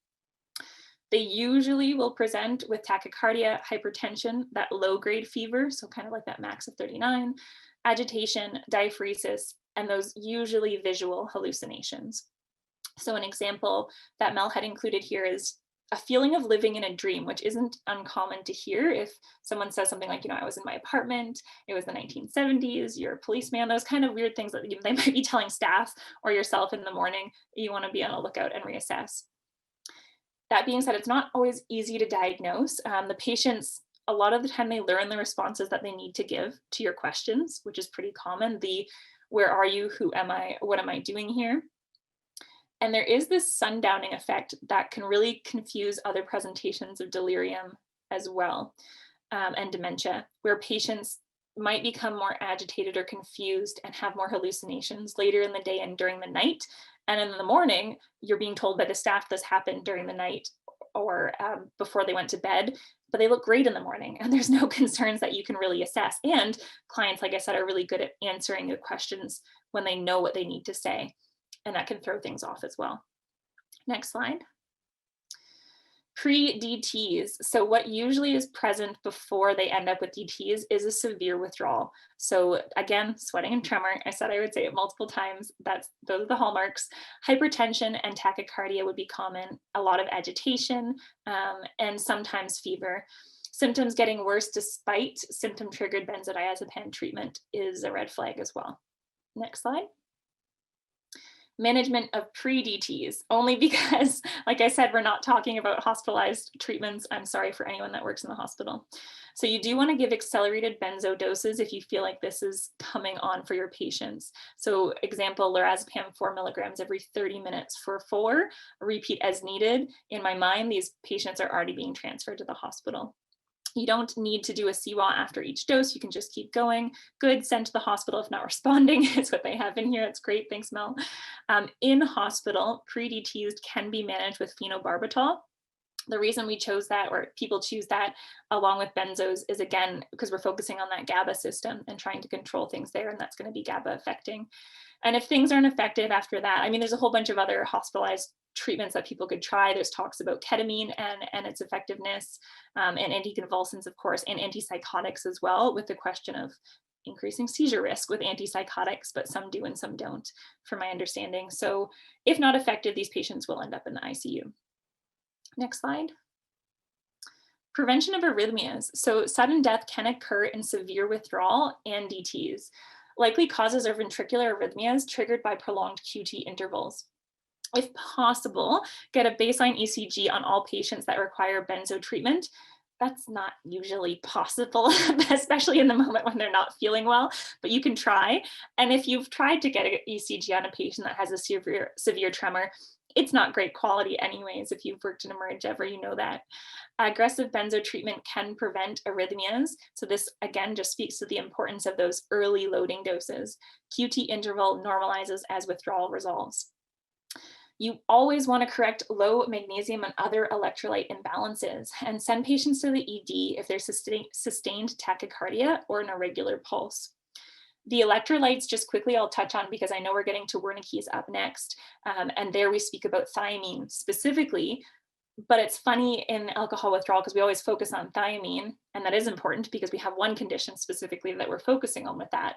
They usually will present with tachycardia, hypertension, that low-grade fever, so kind of like that max of 39, agitation, diaphoresis, and those usually visual hallucinations. So an example that Mel had included here is a feeling of living in a dream, which isn't uncommon to hear if someone says something like, I was in my apartment, it was the 1970s, you're a policeman, those kind of weird things that they might be telling staff or yourself in the morning. You want to be on a lookout and reassess. That being said, it's not always easy to diagnose. The patients, a lot of the time they learn the responses that they need to give to your questions, which is pretty common. The where are you, who am I, what am I doing here? And there is this sundowning effect that can really confuse other presentations of delirium as well, and dementia, where patients might become more agitated or confused and have more hallucinations later in the day and during the night. And in the morning, you're being told by the staff this happened during the night or before they went to bed, but they look great in the morning and there's no concerns that you can really assess. And clients, like I said, are really good at answering the questions when they know what they need to say. And that can throw things off as well. Next slide. Pre-DTs. So what usually is present before they end up with DTs is a severe withdrawal. So again, sweating and tremor. I said I would say it multiple times. Those are the hallmarks. Hypertension and tachycardia would be common. A lot of agitation and sometimes fever. Symptoms getting worse despite symptom-triggered benzodiazepam treatment is a red flag as well. Next slide. Management of pre-DTs, only because, like I said, we're not talking about hospitalized treatments. I'm sorry for anyone that works in the hospital. So you do want to give accelerated benzo doses if you feel like this is coming on for your patients. So example, lorazepam 4 milligrams every 30 minutes for 4, repeat as needed. In my mind, these patients are already being transferred to the hospital. You don't need to do a CWA after each dose. You can just keep going. Good, send to the hospital if not responding is what they have in here. It's great, thanks Mel. In hospital, pre-DTs can be managed with phenobarbital. The reason we chose that, or people choose that along with benzos, is again, because we're focusing on that GABA system and trying to control things there, and that's going to be GABA affecting. And if things aren't effective after that, I mean, there's a whole bunch of other hospitalized treatments that people could try. There's talks about ketamine and its effectiveness, and anticonvulsants, of course, and antipsychotics as well, with the question of increasing seizure risk with antipsychotics, but some do and some don't, from my understanding. So if not effective, these patients will end up in the ICU. Next slide. Prevention of arrhythmias. So sudden death can occur in severe withdrawal and DTs. Likely causes are ventricular arrhythmias triggered by prolonged QT intervals. If possible, get a baseline ECG on all patients that require benzo treatment. That's not usually possible, especially in the moment when they're not feeling well, but you can try. And if you've tried to get an ECG on a patient that has a severe tremor, it's not great quality anyways. If you've worked in Emerge ever, you know that. Aggressive benzo treatment can prevent arrhythmias. So this again just speaks to the importance of those early loading doses. QT interval normalizes as withdrawal resolves. You always want to correct low magnesium and other electrolyte imbalances and send patients to the ED if there's sustained tachycardia or an irregular pulse. The electrolytes, just quickly, I'll touch on because I know we're getting to Wernicke's up next. And there we speak about thiamine specifically, but it's funny in alcohol withdrawal because we always focus on thiamine, and that is important because we have one condition specifically that we're focusing on with that.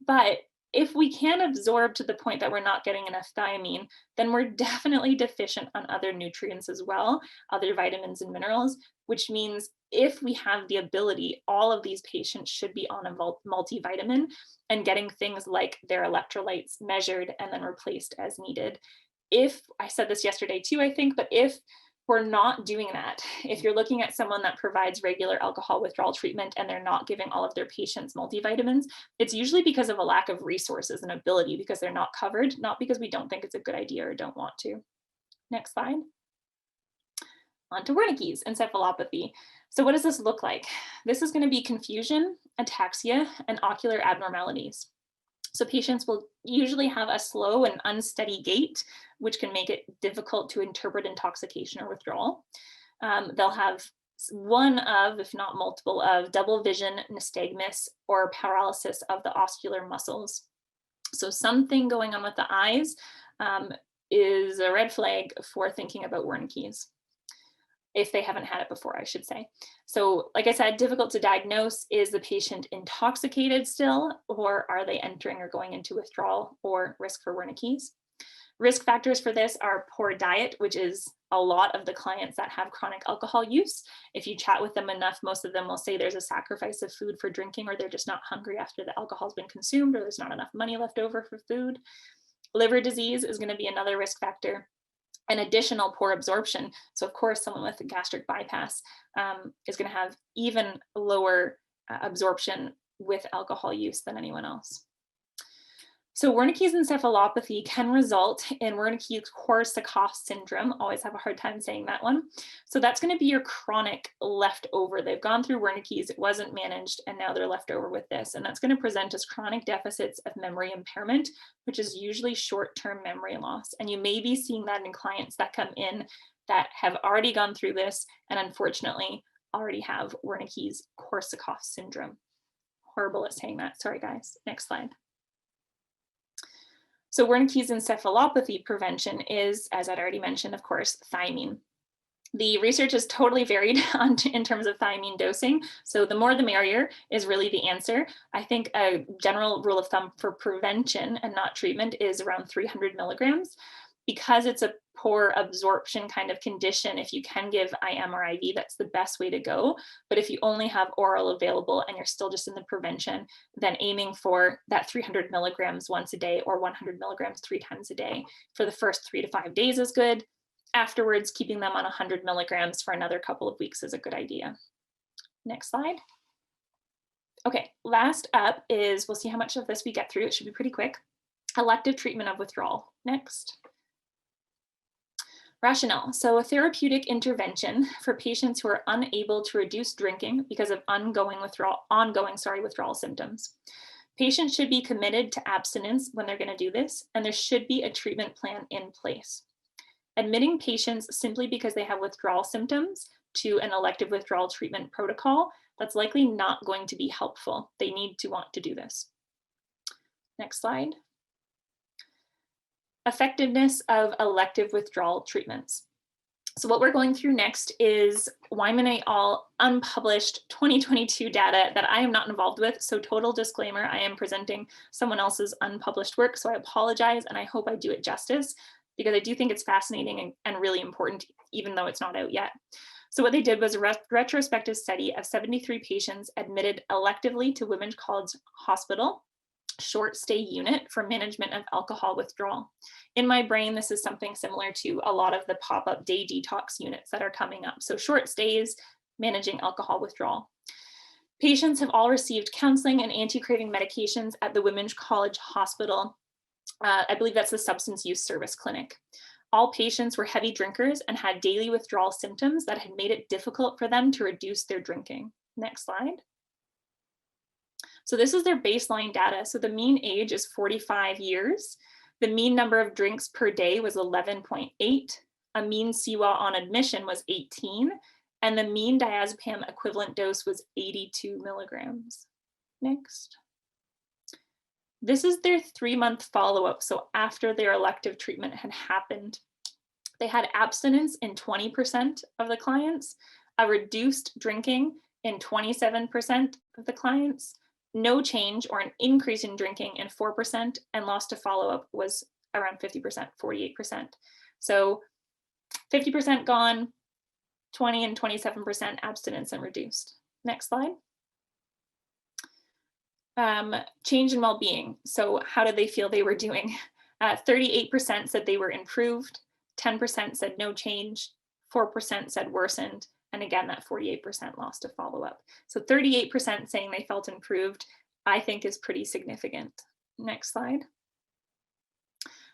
But if we can absorb to the point that we're not getting enough thiamine, then we're definitely deficient on other nutrients as well, other vitamins and minerals, which means if we have the ability, all of these patients should be on a multivitamin and getting things like their electrolytes measured and then replaced as needed. If, I said this yesterday too, I think, but if we're not doing that, if you're looking at someone that provides regular alcohol withdrawal treatment and they're not giving all of their patients multivitamins, it's usually because of a lack of resources and ability, because they're not covered, not because we don't think it's a good idea or don't want to. Next slide. On to Wernicke's encephalopathy. So what does this look like? This is going to be confusion, ataxia, and ocular abnormalities. So patients will usually have a slow and unsteady gait, which can make it difficult to interpret intoxication or withdrawal. They'll have one of, if not multiple of, double vision, nystagmus, or paralysis of the ocular muscles. So something going on with the eyes is a red flag for thinking about Wernicke's, if they haven't had it before, I should say. So like I said, difficult to diagnose. Is the patient intoxicated still, or are they entering or going into withdrawal or risk for Wernicke's? Risk factors for this are poor diet, which is a lot of the clients that have chronic alcohol use. If you chat with them enough, most of them will say there's a sacrifice of food for drinking, or they're just not hungry after the alcohol's been consumed, or there's not enough money left over for food. Liver disease is going to be another risk factor. And additional poor absorption. So of course, someone with a gastric bypass is going to have even lower absorption with alcohol use than anyone else. So Wernicke's encephalopathy can result in Wernicke-Korsakoff syndrome. Always have a hard time saying that one. So that's going to be your chronic leftover. They've gone through Wernicke's, it wasn't managed, and now they're left over with this. And that's going to present as chronic deficits of memory impairment, which is usually short-term memory loss. And you may be seeing that in clients that come in that have already gone through this and unfortunately already have Wernicke's Korsakoff syndrome. Horrible at saying that. Sorry, guys. Next slide. So Wernicke's encephalopathy prevention is, as I'd already mentioned, of course, thiamine. The research is totally varied in terms of thiamine dosing. So the more the merrier is really the answer. I think a general rule of thumb for prevention and not treatment is around 300 milligrams. Because it's a poor absorption kind of condition, if you can give IM or IV, that's the best way to go. But if you only have oral available and you're still just in the prevention, then aiming for that 300 milligrams once a day or 100 milligrams 3 times a day for the first 3 to 5 days is good. Afterwards, keeping them on 100 milligrams for another couple of weeks is a good idea. Next slide. Okay, last up is, we'll see how much of this we get through. It should be pretty quick. Elective treatment of withdrawal. Next. Rationale. So a therapeutic intervention for patients who are unable to reduce drinking because of ongoing withdrawal symptoms. Patients should be committed to abstinence when they're going to do this, and there should be a treatment plan in place. Admitting patients simply because they have withdrawal symptoms to an elective withdrawal treatment protocol, that's likely not going to be helpful. They need to want to do this. Next slide. Effectiveness of elective withdrawal treatments. So what we're going through next is Wyman et al. Unpublished 2022 data that I am not involved with. So total disclaimer, I am presenting someone else's unpublished work. So I apologize, and I hope I do it justice because I do think it's fascinating and really important, even though it's not out yet. So what they did was a retrospective study of 73 patients admitted electively to Women's College Hospital short stay unit for management of alcohol withdrawal. In my brain, this is something similar to a lot of the pop-up day detox units that are coming up. So short stays, managing alcohol withdrawal. Patients have all received counseling and anti-craving medications at the Women's College Hospital. I believe that's the substance use service clinic. All patients were heavy drinkers and had daily withdrawal symptoms that had made it difficult for them to reduce their drinking. Next slide. So this is their baseline data. So the mean age is 45 years. The mean number of drinks per day was 11.8. A mean CWA on admission was 18. And the mean diazepam equivalent dose was 82 milligrams. Next. This is their 3-month follow-up. So after their elective treatment had happened, they had abstinence in 20% of the clients, a reduced drinking in 27% of the clients, no change or an increase in drinking in 4%, and loss to follow-up was around 50%, 48%. So 50% gone, 20 and 27% abstinence and reduced. Next slide. Change in well-being. So how did they feel they were doing? 38% said they were improved, 10% said no change, 4% said worsened, and again, that 48% lost to follow-up. So 38% saying they felt improved, I think is pretty significant. Next slide.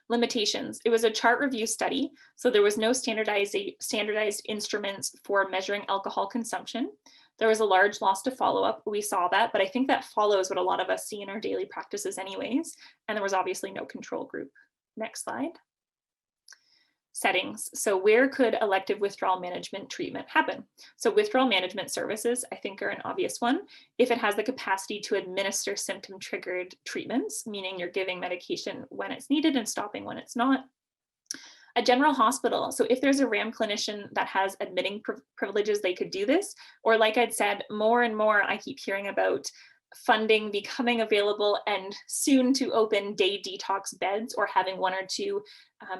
Limitations. It was a chart review study, so there was no standardized instruments for measuring alcohol consumption. There was a large loss to follow-up. We saw that, but I think that follows what a lot of us see in our daily practices anyways, and there was obviously no control group. Next slide. Settings. So where could elective withdrawal management treatment happen? So withdrawal management services, I think, are an obvious one. If it has the capacity to administer symptom-triggered treatments, meaning you're giving medication when it's needed and stopping when it's not. A general hospital. So if there's a RAAM clinician that has admitting privileges, they could do this. Or like I'd said, more and more, I keep hearing about funding becoming available and soon to open day detox beds or having 1 or 2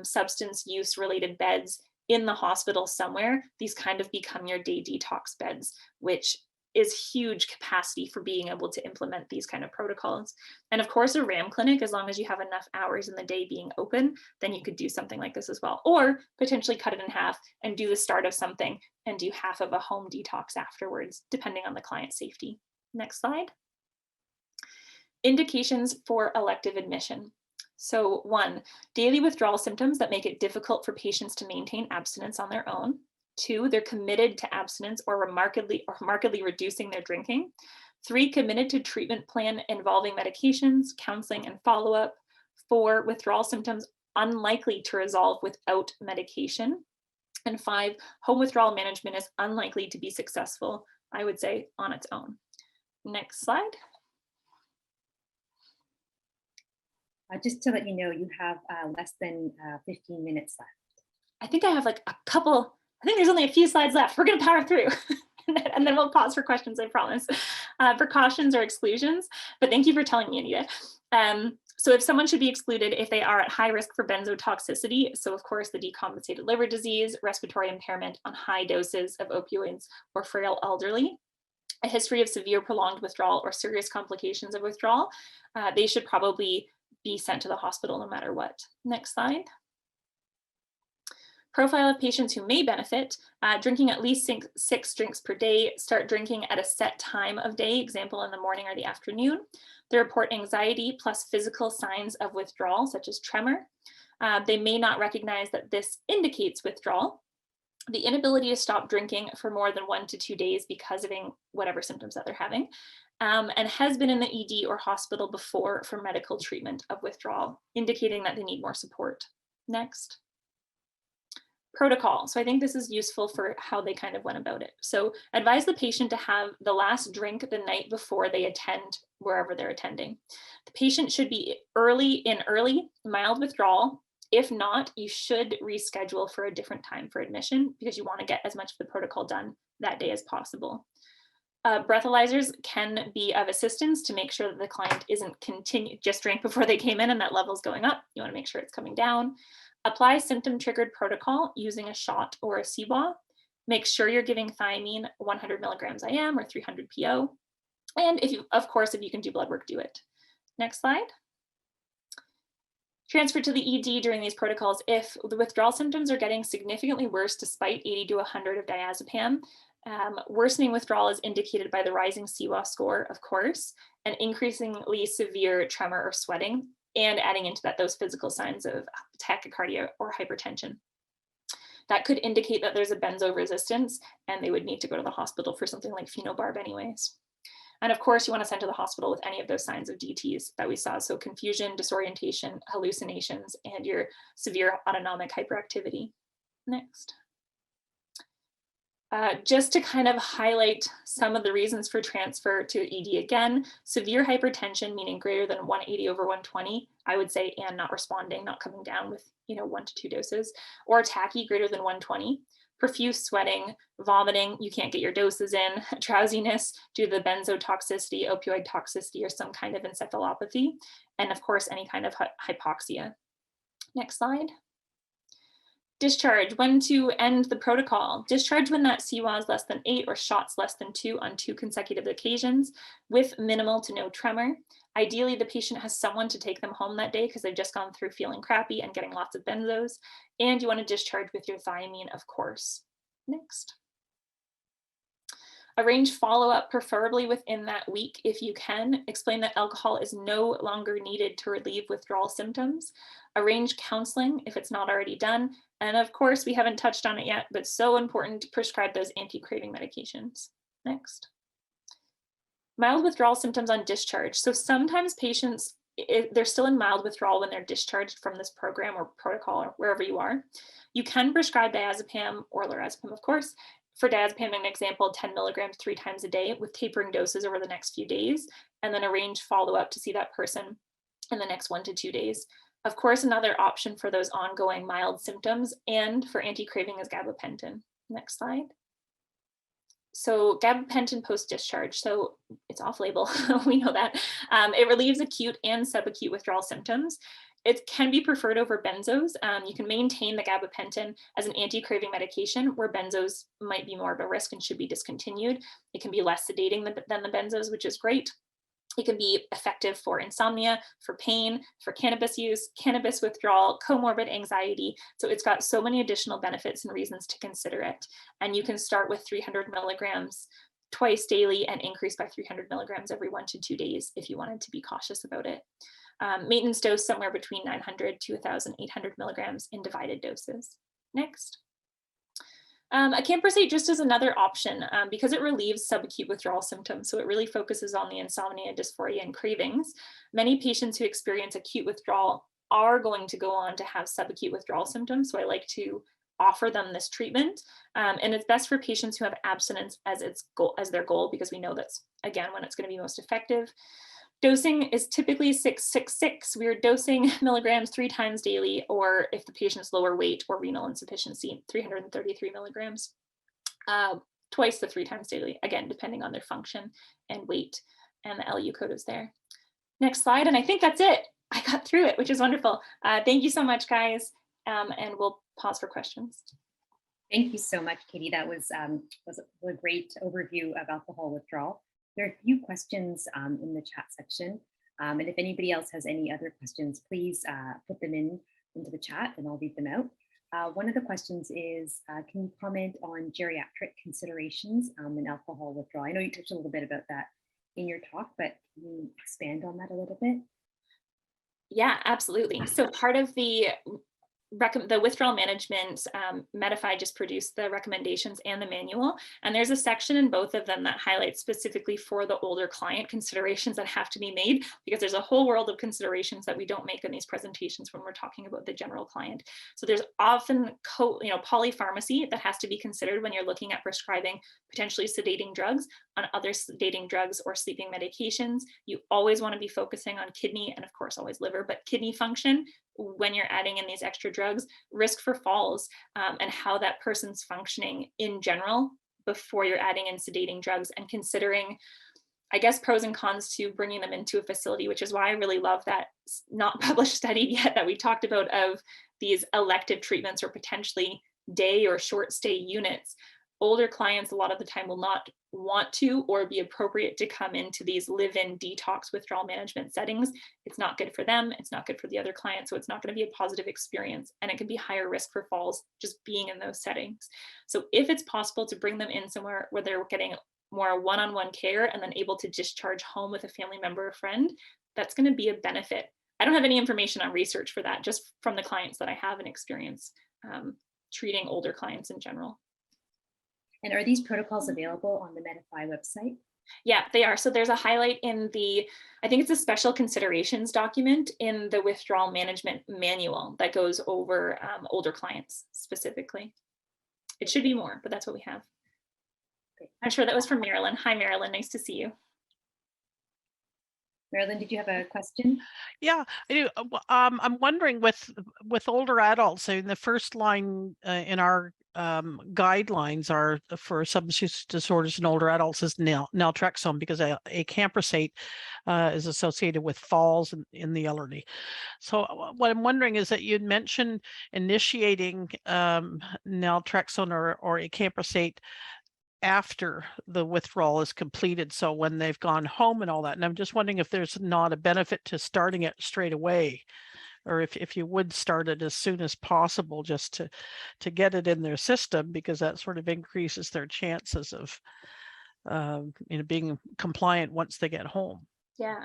substance use related beds in the hospital somewhere. These kind of become your day detox beds, which is huge capacity for being able to implement these kind of protocols. And of course, a RAAM clinic, as long as you have enough hours in the day being open, then you could do something like this as well, or potentially cut it in half and do the start of something and do half of a home detox afterwards, depending on the client's safety. Next slide. Indications for elective admission. So 1, daily withdrawal symptoms that make it difficult for patients to maintain abstinence on their own. 2, they're committed to abstinence or markedly reducing their drinking. 3, committed to treatment plan involving medications, counseling, and follow-up. 4, withdrawal symptoms unlikely to resolve without medication. And 5, home withdrawal management is unlikely to be successful, I would say, on its own. Next slide. Just to let you know, you have less than 15 minutes left. I think I have like a couple, I think there's only a few slides left. We're going to power through and then we'll pause for questions, I promise. Precautions or exclusions, but thank you for telling me, Anita. So if someone should be excluded if they are at high risk for benzotoxicity, so of course the decompensated liver disease, respiratory impairment on high doses of opioids, or frail elderly, a history of severe prolonged withdrawal or serious complications of withdrawal, they should probably be sent to the hospital no matter what. Next slide. Profile of patients who may benefit, drinking at least 6 drinks per day, start drinking at a set time of day, example in the morning or the afternoon. They report anxiety plus physical signs of withdrawal, such as tremor. They may not recognize that this indicates withdrawal. The inability to stop drinking for more than 1 to 2 days because of whatever symptoms that they're having, and has been in the ED or hospital before for medical treatment of withdrawal, indicating that they need more support. Next. Protocol. So I think this is useful for how they kind of went about it. So advise the patient to have the last drink the night before they attend wherever they're attending. The patient should be early, mild withdrawal. If not, you should reschedule for a different time for admission because you want to get as much of the protocol done that day as possible. Breathalyzers can be of assistance to make sure that the client isn't just drank before they came in and that level's going up. You want to make sure it's coming down. Apply symptom-triggered protocol using a shot or a CWA. Make sure you're giving thiamine 100 milligrams IM or 300 PO. And if you can do blood work, do it. Next slide. Transfer to the ED during these protocols if the withdrawal symptoms are getting significantly worse despite 80 to 100 of diazepam. Worsening withdrawal is indicated by the rising CWA score, of course, and increasingly severe tremor or sweating, and adding into that those physical signs of tachycardia or hypertension. That could indicate that there's a benzo resistance and they would need to go to the hospital for something like phenobarb anyways. And of course, you want to send to the hospital with any of those signs of DTs that we saw. So confusion, disorientation, hallucinations, and your severe autonomic hyperactivity. Next. Just to kind of highlight some of the reasons for transfer to ED again, severe hypertension, meaning greater than 180 over 120, I would say, and not responding, not coming down with 1 to 2 doses, or tachy greater than 120. Profuse sweating, vomiting, you can't get your doses in, drowsiness due to the benzotoxicity, opioid toxicity, or some kind of encephalopathy, and of course, any kind of hypoxia. Next slide. Discharge, when to end the protocol. Discharge when that CWA is less than 8 or shots less than 2 on 2 consecutive occasions with minimal to no tremor. Ideally, the patient has someone to take them home that day because they've just gone through feeling crappy and getting lots of benzos. And you want to discharge with your thiamine, of course. Next. Arrange follow-up, preferably within that week if you can. Explain that alcohol is no longer needed to relieve withdrawal symptoms. Arrange counseling if it's not already done. And of course, we haven't touched on it yet, but so important to prescribe those anti-craving medications. Next. Mild withdrawal symptoms on discharge. So sometimes patients, they're still in mild withdrawal when they're discharged from this program or protocol or wherever you are. You can prescribe diazepam or lorazepam, of course. For diazepam, an example, 10 milligrams 3 times a day with tapering doses over the next few days, and then arrange follow-up to see that person in the next 1 to 2 days. Of course, another option for those ongoing mild symptoms and for anti-craving is gabapentin. Next slide. So gabapentin post-discharge, so it's off-label, we know that. It relieves acute and subacute withdrawal symptoms. It can be preferred over benzos. You can maintain the gabapentin as an anti-craving medication where benzos might be more of a risk and should be discontinued. It can be less sedating than the benzos, which is great. It can be effective for insomnia, for pain, for cannabis use, cannabis withdrawal, comorbid anxiety. So it's got so many additional benefits and reasons to consider it. And you can start with 300 milligrams twice daily and increase by 300 milligrams every 1 to 2 days if you wanted to be cautious about it. Maintenance dose somewhere between 900 to 1,800 milligrams in divided doses. Next. Acamprosate just as another option because it relieves subacute withdrawal symptoms. So it really focuses on the insomnia, dysphoria, and cravings. Many patients who experience acute withdrawal are going to go on to have subacute withdrawal symptoms. So I like to offer them this treatment. And it's best for patients who have abstinence as their goal, because we know that's, again, when it's going to be most effective. Dosing is typically 666. We're dosing milligrams 3 times daily, or if the patient's lower weight or renal insufficiency, 333 milligrams, twice the 3 times daily, again, depending on their function and weight, and the LU code is there. Next slide, and I think that's it. I got through it, which is wonderful. Thank you so much, guys, and we'll pause for questions. Thank you so much, Katie. That was a great overview of alcohol withdrawal. There are a few questions in the chat section. And if anybody else has any other questions, please put them into the chat and I'll read them out. One of the questions is, can you comment on geriatric considerations in alcohol withdrawal? I know you touched a little bit about that in your talk, but can you expand on that a little bit? Yeah, absolutely. So part of the withdrawal management, MediPHI just produced the recommendations and the manual, and there's a section in both of them that highlights specifically for the older client considerations that have to be made, because there's a whole world of considerations that we don't make in these presentations when we're talking about the general client. So there's often polypharmacy that has to be considered when you're looking at prescribing potentially sedating drugs on other sedating drugs or sleeping medications. You always want to be focusing on kidney, and of course always liver, but kidney function when you're adding in these extra drugs, risk for falls, and how that person's functioning in general before you're adding in sedating drugs, and considering, I guess, pros and cons to bringing them into a facility, which is why I really love that not published study yet that we talked about of these elective treatments or potentially day or short stay units. Older clients a lot of the time will not want to or be appropriate to come into these live-in detox withdrawal management settings. It's not good for them. It's not good for the other clients. So it's not going to be a positive experience, and it can be higher risk for falls just being in those settings. So if it's possible to bring them in somewhere where they're getting more one-on-one care and then able to discharge home with a family member or friend, that's going to be a benefit. I don't have any information on research for that, just from the clients that I have and experience treating older clients in general. And are these protocols available on the MediPHI website? Yeah, they are. So there's a highlight in I think it's a special considerations document in the withdrawal management manual that goes over older clients specifically. It should be more, but that's what we have. Okay. I'm sure that was from Marilyn. Hi, Marilyn. Nice to see you. Marilyn, did you have a question? Yeah, I do. I'm wondering with older adults, so in the first line in our guidelines are for substance use disorders in older adults is naltrexone, because acamprosate is associated with falls in the elderly. So what I'm wondering is that you'd mentioned initiating naltrexone or acamprosate after the withdrawal is completed, so when they've gone home and all that. And I'm just wondering if there's not a benefit to starting it straight away, or if you would start it as soon as possible, just to get it in their system, because that sort of increases their chances of being compliant once they get home. Yeah,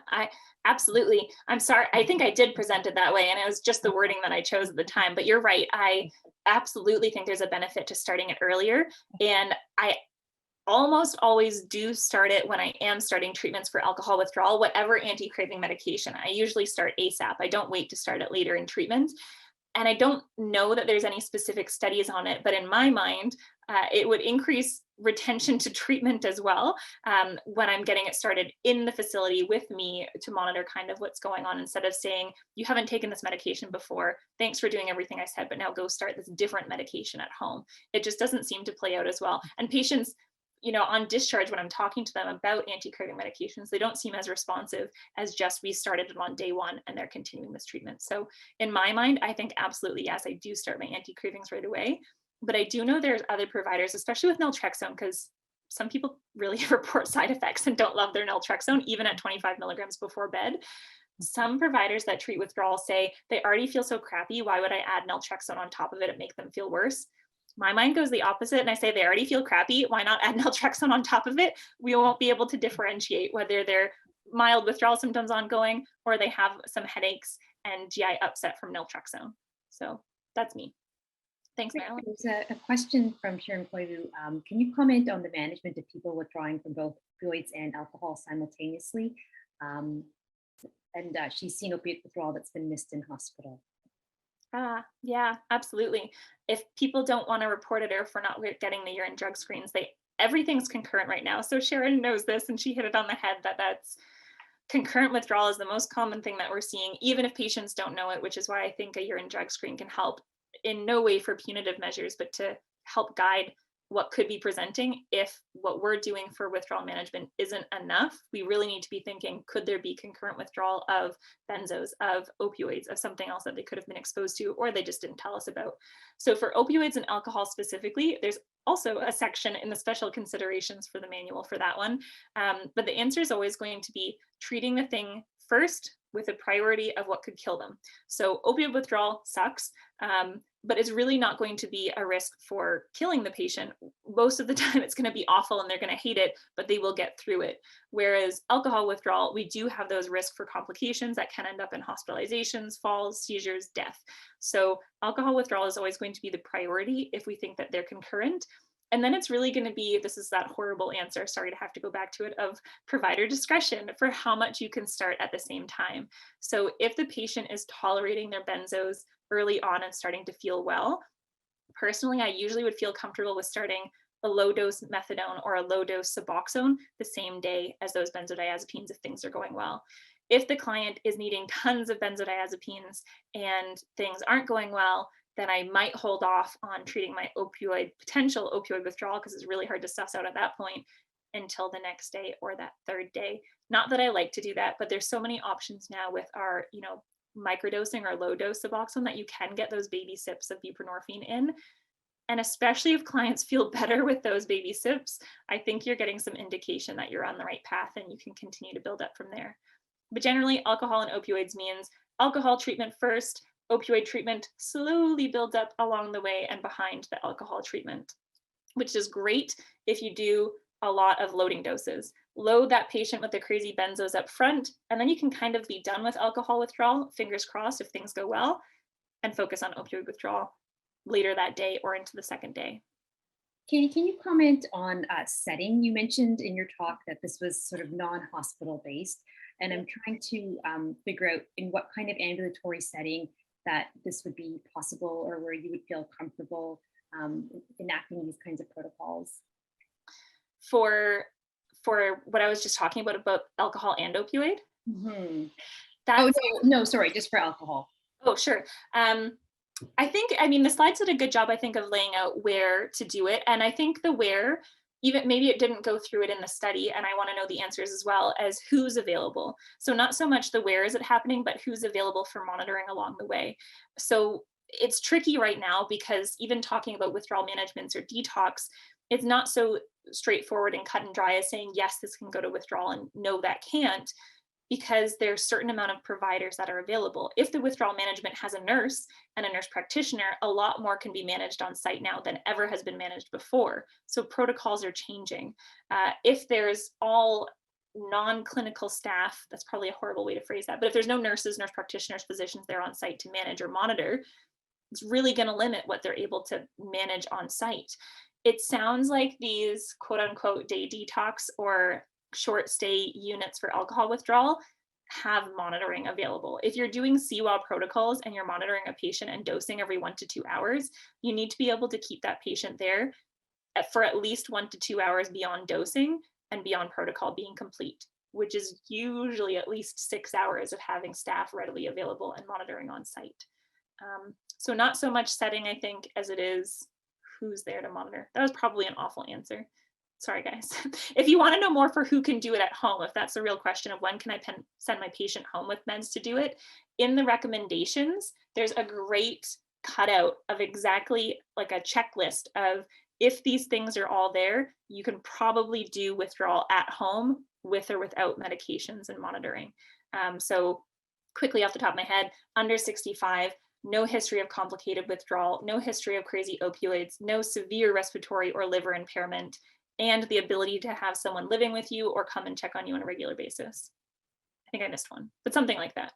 absolutely. I'm sorry. I think I did present it that way, and it was just the wording that I chose at the time, but you're right. I absolutely think there's a benefit to starting it earlier. And I almost always do start it when I am starting treatments for alcohol withdrawal, whatever anti-craving medication. I usually start ASAP. I don't wait to start it later in treatment. And I don't know that there's any specific studies on it, but in my mind, it would increase retention to treatment as well when I'm getting it started in the facility with me to monitor kind of what's going on, instead of saying, you haven't taken this medication before, thanks for doing everything I said, but now go start this different medication at home. It just doesn't seem to play out as well. And patients, on discharge, when I'm talking to them about anti-craving medications, they don't seem as responsive as just we started it on day one and they're continuing this treatment. So in my mind, I think absolutely, yes, I do start my anti-cravings right away. But I do know there's other providers, especially with naltrexone, because some people really report side effects and don't love their naltrexone, even at 25 milligrams before bed. Some providers that treat withdrawal say they already feel so crappy, why would I add naltrexone on top of it and make them feel worse? My mind goes the opposite, and I say they already feel crappy. Why not add naltrexone on top of it? We won't be able to differentiate whether they're mild withdrawal symptoms ongoing, or they have some headaches and GI upset from naltrexone. So that's me. Thanks, Marilyn. There's a question from Sharon Koivu. Can you comment on the management of people withdrawing from both opioids and alcohol simultaneously? She's seen opiate withdrawal that's been missed in hospital. Yeah, absolutely. If people don't want to report it, or if we're not getting the urine drug screens, everything's concurrent right now. So Sharon knows this, and she hit it on the head that's concurrent withdrawal is the most common thing that we're seeing, even if patients don't know it, which is why I think a urine drug screen can help, in no way for punitive measures, but to help guide what could be presenting. If what we're doing for withdrawal management isn't enough, we really need to be thinking, could there be concurrent withdrawal of benzos, of opioids, of something else that they could have been exposed to, or they just didn't tell us about. So for opioids and alcohol specifically, there's also a section in the special considerations for the manual for that one. But the answer is always going to be treating the thing first with a priority of what could kill them. So opioid withdrawal sucks, but it's really not going to be a risk for killing the patient. Most of the time it's going to be awful and they're going to hate it, but they will get through it. Whereas alcohol withdrawal, we do have those risks for complications that can end up in hospitalizations, falls, seizures, death. So alcohol withdrawal is always going to be the priority if we think that they're concurrent. And then it's really going to be, this is that horrible answer, sorry to have to go back to it, of provider discretion for how much you can start at the same time. So if the patient is tolerating their benzos early on and starting to feel well, personally, I usually would feel comfortable with starting a low dose methadone or a low dose Suboxone the same day as those benzodiazepines if things are going well. If the client is needing tons of benzodiazepines and things aren't going well, then I might hold off on treating my potential opioid withdrawal, because it's really hard to suss out at that point, until the next day or that third day. Not that I like to do that, but there's so many options now with our, microdosing or low dose Suboxone that you can get those baby sips of buprenorphine in. And especially if clients feel better with those baby sips, I think you're getting some indication that you're on the right path and you can continue to build up from there. But generally, alcohol and opioids means alcohol treatment first, opioid treatment slowly builds up along the way and behind the alcohol treatment, which is great if you do a lot of loading doses. Load that patient with the crazy benzos up front, and then you can kind of be done with alcohol withdrawal, fingers crossed if things go well, and focus on opioid withdrawal later that day or into the second day. Katie, can you comment on setting? You mentioned in your talk that this was sort of non-hospital based, and I'm trying to figure out in what kind of ambulatory setting that this would be possible, or where you would feel comfortable enacting these kinds of protocols. For what I was just talking about alcohol and opioid? No, sorry, just for alcohol. Oh, sure. I think, the slides did a good job, I think, of laying out where to do it. And I think the where, even maybe it didn't go through it in the study, and I want to know the answers as well as who's available. So not so much the where is it happening, but who's available for monitoring along the way. So it's tricky right now, because even talking about withdrawal managements or detox, it's not so straightforward and cut and dry as saying, yes, this can go to withdrawal and no, that can't, because there's a certain amount of providers that are available. If the withdrawal management has a nurse and a nurse practitioner, a lot more can be managed on site now than ever has been managed before. So protocols are changing. If there's all non-clinical staff, that's probably a horrible way to phrase that, but if there's no nurses, nurse practitioners, physicians there on site to manage or monitor, it's really going to limit what they're able to manage on site. It sounds like these quote unquote day detox or short stay units for alcohol withdrawal have monitoring available. If you're doing CWAL protocols and you're monitoring a patient and dosing every 1 to 2 hours, you need to be able to keep that patient there for at least 1 to 2 hours beyond dosing and beyond protocol being complete, which is usually at least 6 hours of having staff readily available and monitoring on site. So not so much setting, I think, as it is who's there to monitor. That was probably an awful answer. Sorry, guys. If you want to know more for who can do it at home, if that's the real question of when can I send my patient home with meds to do it, in the recommendations, there's a great cutout of exactly like a checklist of if these things are all there, you can probably do withdrawal at home with or without medications and monitoring. So quickly off the top of my head, under 65, no history of complicated withdrawal, no history of crazy opioids, no severe respiratory or liver impairment, and the ability to have someone living with you or come and check on you on a regular basis. I think I missed one, but something like that.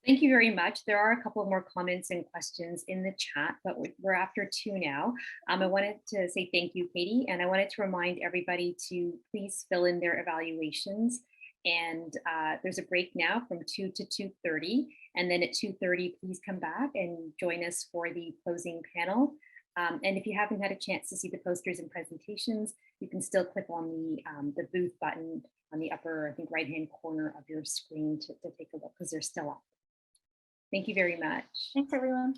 Thank you very much. There are a couple more comments and questions in the chat, but we're after 2 now. I wanted to say thank you, Katie, and I wanted to remind everybody to please fill in their evaluations. And there's a break now from 2 to 2:30, and then at 2:30, please come back and join us for the closing panel. And if you haven't had a chance to see the posters and presentations, you can still click on the booth button on the upper, I think, right-hand corner of your screen to take a look, because they're still up. Thank you very much. Thanks, everyone.